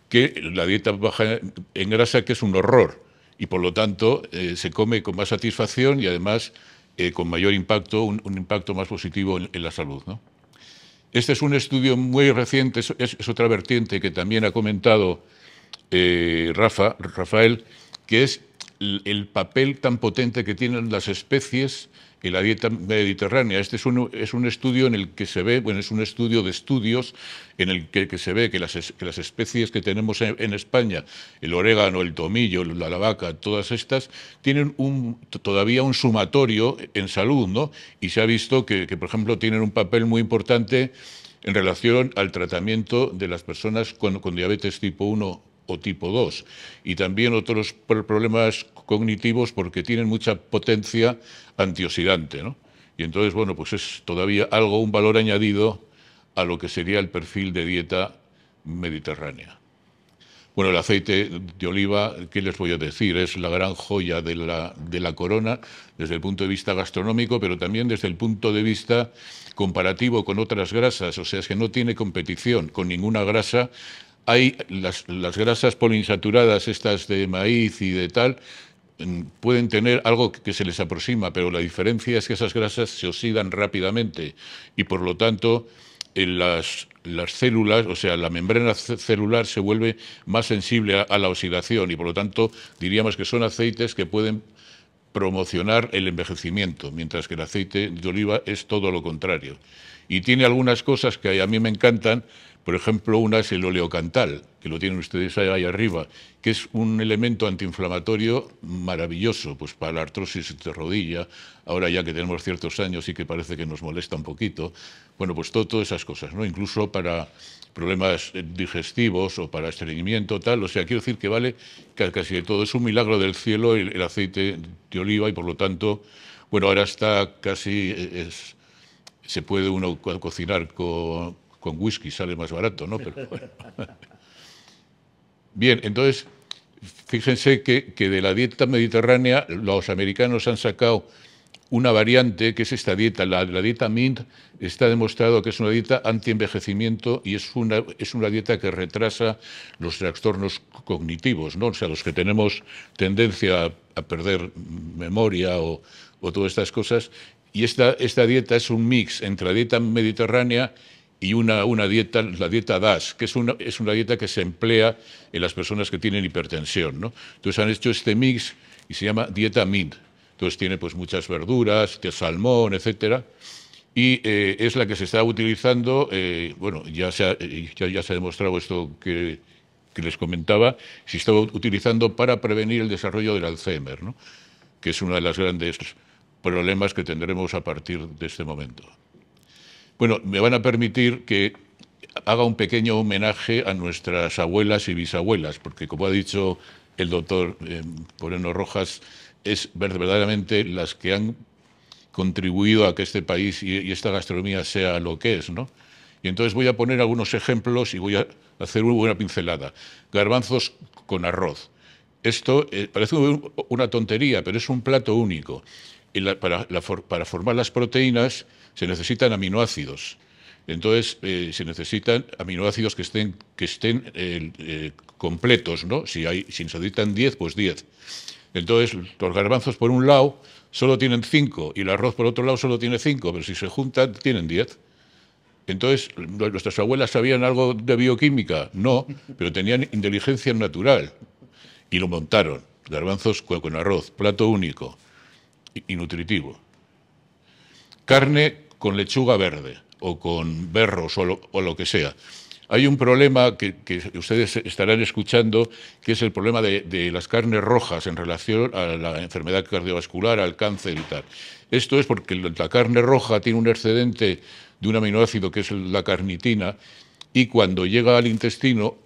que la dieta baja en grasa, que es un horror. Y por lo tanto, se come con más satisfacción y además con mayor impacto, un impacto más positivo en la salud, ¿no? Este es un estudio muy reciente, es otra vertiente que también ha comentado Rafael, que es el papel tan potente que tienen las especies en la dieta mediterránea. Este es un estudio en el que se ve, bueno, es un estudio de estudios en el que se ve que las especies que tenemos en España, el orégano, el tomillo, la albahaca, todas estas, tienen todavía un sumatorio en salud, ¿no? Y se ha visto que, por ejemplo, tienen un papel muy importante en relación al tratamiento de las personas con diabetes tipo 1 o tipo 2, y también otros problemas cognitivos porque tienen mucha potencia antioxidante, ¿no? Y entonces, bueno, pues es todavía un valor añadido a lo que sería el perfil de dieta mediterránea. Bueno, el aceite de oliva, ¿qué les voy a decir? Es la gran joya de la corona desde el punto de vista gastronómico, pero también desde el punto de vista comparativo con otras grasas. O sea, es que no tiene competición con ninguna grasa. Hay las grasas poliinsaturadas, estas de maíz y de tal, pueden tener algo que se les aproxima, pero la diferencia es que esas grasas se oxidan rápidamente y por lo tanto las células, o sea, la membrana celular se vuelve más sensible a la oxidación y por lo tanto diríamos que son aceites que pueden promocionar el envejecimiento, mientras que el aceite de oliva es todo lo contrario. Y tiene algunas cosas que a mí me encantan. Por ejemplo, una es el oleocantal, que lo tienen ustedes ahí arriba, que es un elemento antiinflamatorio maravilloso, pues para la artrosis de rodilla, ahora ya que tenemos ciertos años y que parece que nos molesta un poquito. Bueno, pues todas esas cosas, ¿no? Incluso para problemas digestivos o para estreñimiento, tal. O sea, quiero decir que vale casi de todo. Es un milagro del cielo el aceite de oliva y por lo tanto, bueno, ahora está casi, se puede uno cocinar con whisky, sale más barato, ¿no? Pero bueno. Bien, entonces, fíjense que de la dieta mediterránea los americanos han sacado una variante que es esta dieta, la dieta MINT. Está demostrado que es una dieta anti-envejecimiento y es una dieta que retrasa los trastornos cognitivos, ¿no? O sea, los que tenemos tendencia a perder memoria o todas estas cosas. Y esta dieta es un mix entre la dieta mediterránea y una dieta, la dieta DASH, que es una dieta que se emplea en las personas que tienen hipertensión, ¿no? Entonces han hecho este mix y se llama dieta MINT. Entonces tiene pues muchas verduras, salmón, etcétera, y es la que se está utilizando, bueno, ya se ha demostrado esto que les comentaba, se está utilizando para prevenir el desarrollo del Alzheimer, ¿no? Que es uno de los grandes problemas que tendremos a partir de este momento. Bueno, me van a permitir que haga un pequeño homenaje a nuestras abuelas y bisabuelas, porque como ha dicho el doctor Moreno Rojas, es verdaderamente las que han contribuido a que este país y esta gastronomía sea lo que es, ¿no? Y entonces voy a poner algunos ejemplos y voy a hacer una buena pincelada. Garbanzos con arroz. Esto parece una tontería, pero es un plato único. Para formar las proteínas se necesitan aminoácidos. Entonces, se necesitan aminoácidos que estén completos, ¿no? Si se necesitan 10, pues 10. Entonces, los garbanzos, por un lado, solo tienen 5, y el arroz, por otro lado, solo tiene 5, pero si se juntan, tienen 10. Entonces, ¿nuestras abuelas sabían algo de bioquímica? No, pero tenían inteligencia natural, y lo montaron. Garbanzos con arroz, plato único y nutritivo. Carne con lechuga verde, o con berros, o lo que sea. Hay un problema que ustedes estarán escuchando, que es el problema de las carnes rojas en relación a la enfermedad cardiovascular, al cáncer y tal. Esto es porque la carne roja tiene un excedente de un aminoácido que es la carnitina, y cuando llega al intestino,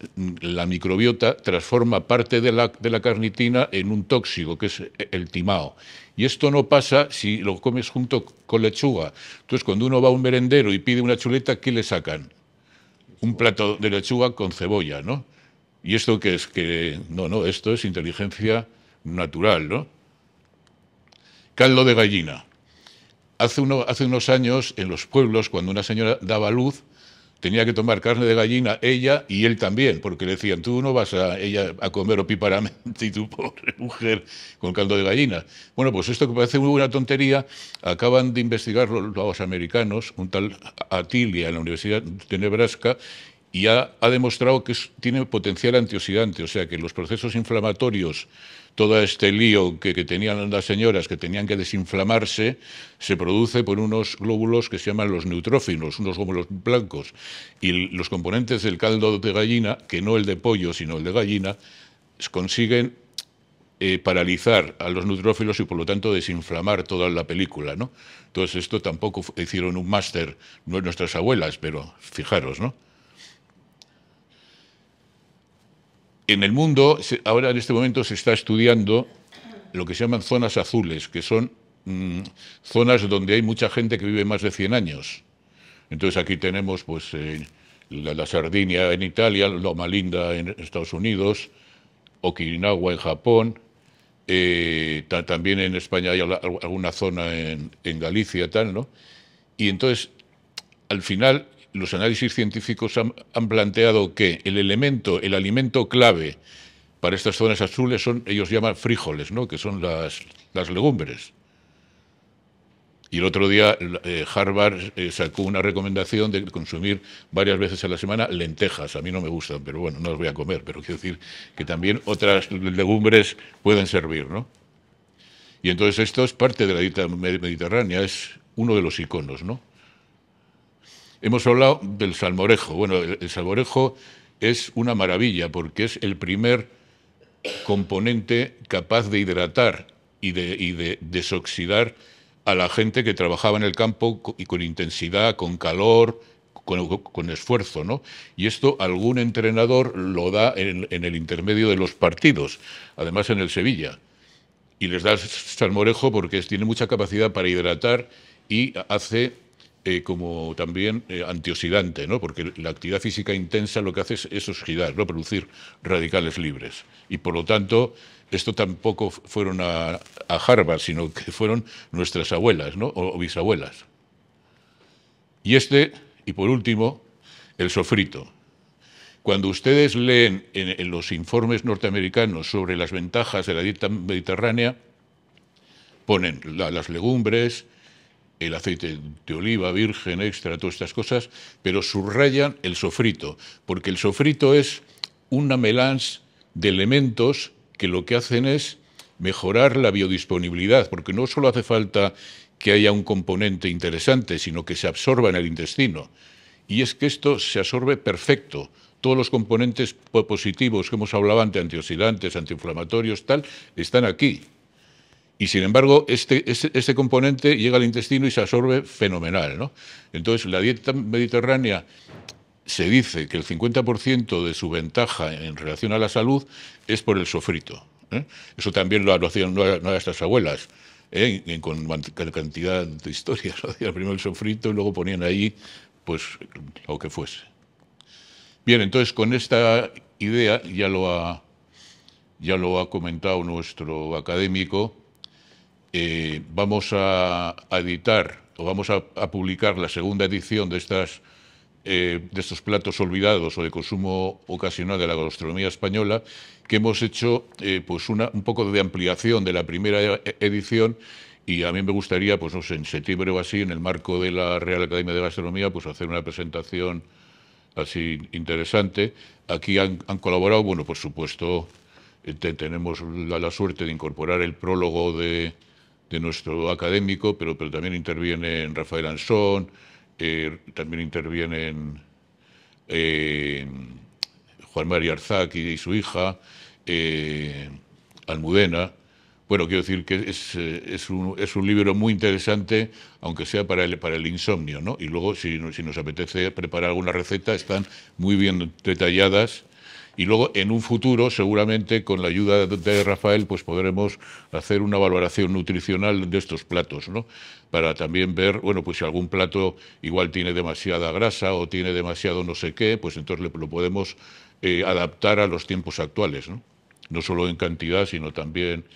la microbiota transforma parte de la carnitina en un tóxico, que es el timao. Y esto no pasa si lo comes junto con lechuga. Entonces, cuando uno va a un merendero y pide una chuleta, ¿qué le sacan? Un plato de lechuga con cebolla, ¿no? ¿Y esto qué es? No, esto es inteligencia natural, ¿no? caldo de gallina. Hace unos años, en los pueblos, cuando una señora daba luz, tenía que tomar carne de gallina, ella y él también, porque le decían, tú no vas a ella a comer opíparamente y tu pobre mujer con caldo de gallina. Bueno, pues esto que parece muy buena tontería, acaban de investigar los americanos, un tal Atilia en la Universidad de Nebraska, y ha demostrado que tiene potencial antioxidante, o sea que los procesos inflamatorios, todo este lío que tenían las señoras que tenían que desinflamarse, se produce por unos glóbulos que se llaman los neutrófilos, unos glóbulos blancos. Y los componentes del caldo de gallina, que no el de pollo, sino el de gallina, consiguen paralizar a los neutrófilos y por lo tanto desinflamar toda la película, ¿no? Entonces esto tampoco hicieron un máster nuestras abuelas, pero fijaros, ¿no? En el mundo, ahora en este momento se está estudiando lo que se llaman zonas azules, que son zonas donde hay mucha gente que vive más de 100 años. Entonces aquí tenemos pues, la Sardinia en Italia, Loma Linda en Estados Unidos, Okinawa en Japón, también en España hay alguna zona en Galicia, tal, ¿no? Y entonces, al final, los análisis científicos han planteado que el alimento clave para estas zonas azules son, ellos llaman frijoles, ¿no? Que son las legumbres. Y el otro día Harvard sacó una recomendación de consumir varias veces a la semana lentejas. A mí no me gustan, pero bueno, no las voy a comer. Pero quiero decir que también otras legumbres pueden servir, ¿no? Y entonces esto es parte de la dieta mediterránea, es uno de los iconos, ¿no? Hemos hablado del salmorejo. Bueno, el salmorejo es una maravilla porque es el primer componente capaz de hidratar y de desoxidar a la gente que trabajaba en el campo y con intensidad, con calor, con esfuerzo, ¿no? Y esto algún entrenador lo da en el intermedio de los partidos, además en el Sevilla. Y les da salmorejo porque tiene mucha capacidad para hidratar y hace como también antioxidante, ¿no? Porque la actividad física intensa lo que hace es oxidar, no producir radicales libres. Y por lo tanto, esto tampoco fueron a Harvard, sino que fueron nuestras abuelas, ¿no? O bisabuelas. Y por último, el sofrito. Cuando ustedes leen en los informes norteamericanos sobre las ventajas de la dieta mediterránea, ponen las legumbres, el aceite de oliva virgen, extra, todas estas cosas, pero subrayan el sofrito, porque el sofrito es una melange de elementos que lo que hacen es mejorar la biodisponibilidad, porque no solo hace falta que haya un componente interesante, sino que se absorba en el intestino. Y es que esto se absorbe perfecto. Todos los componentes positivos que hemos hablado antes, antioxidantes, antiinflamatorios, tal, están aquí. Y sin embargo, este componente llega al intestino y se absorbe fenomenal, ¿no? Entonces, la dieta mediterránea se dice que el 50% de su ventaja en relación a la salud es por el sofrito, ¿eh? Eso también lo hacían nuestras abuelas, con cantidad de historias. Hacían primero el sofrito y luego ponían ahí, pues, lo que fuese. Bien, entonces, con esta idea, ya lo ha comentado nuestro académico, vamos a editar o vamos a publicar la segunda edición de estos platos olvidados o de consumo ocasional de la gastronomía española, que hemos hecho pues un poco de ampliación de la primera edición, y a mí me gustaría, pues no sé, en septiembre o así, en el marco de la Real Academia de Gastronomía, pues hacer una presentación así interesante. Aquí han colaborado, bueno, por supuesto, tenemos la suerte de incorporar el prólogo de nuestro académico, pero también intervienen Rafael Ansón, también intervienen Juan María Arzac y su hija, Almudena. Bueno, quiero decir que es un libro muy interesante, aunque sea para el insomnio, ¿no? Y luego, si nos apetece preparar alguna receta, están muy bien detalladas. Y luego, en un futuro, seguramente, con la ayuda de Rafael, pues podremos hacer una valoración nutricional de estos platos, ¿no? Para también ver, bueno, pues si algún plato igual tiene demasiada grasa o tiene demasiado no sé qué, pues entonces lo podemos adaptar a los tiempos actuales, ¿no? No solo en cantidad, sino también...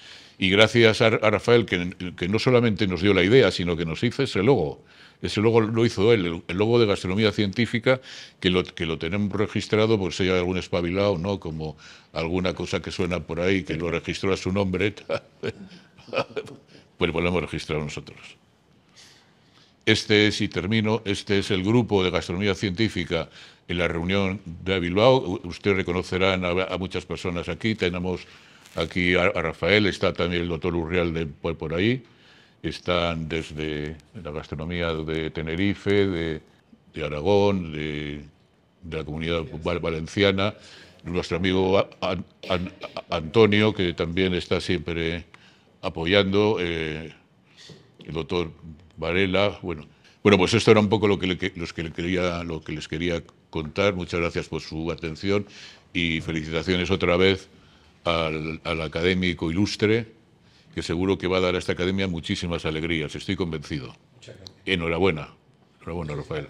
Y gracias a Rafael, que no solamente nos dio la idea, sino que nos hizo ese logo. Ese logo lo hizo él, el logo de gastronomía científica, que lo tenemos registrado, por si hay algún espabilado, ¿no? Como alguna cosa que suena por ahí, que lo registró a su nombre, pues lo hemos registrado nosotros. Si termino, este es el grupo de gastronomía científica en la reunión de Bilbao. Ustedes reconocerán a muchas personas aquí. Tenemos aquí a Rafael, está también el doctor Urrialde por ahí. Están desde la gastronomía de Tenerife, de Aragón, de la comunidad valenciana, nuestro amigo Antonio, que también está siempre apoyando, el doctor Varela. Bueno, pues esto era un poco lo que les quería contar. Muchas gracias por su atención y felicitaciones otra vez al académico ilustre, que seguro que va a dar a esta academia muchísimas alegrías, estoy convencido. Muchas gracias. Enhorabuena. Enhorabuena, Rafael.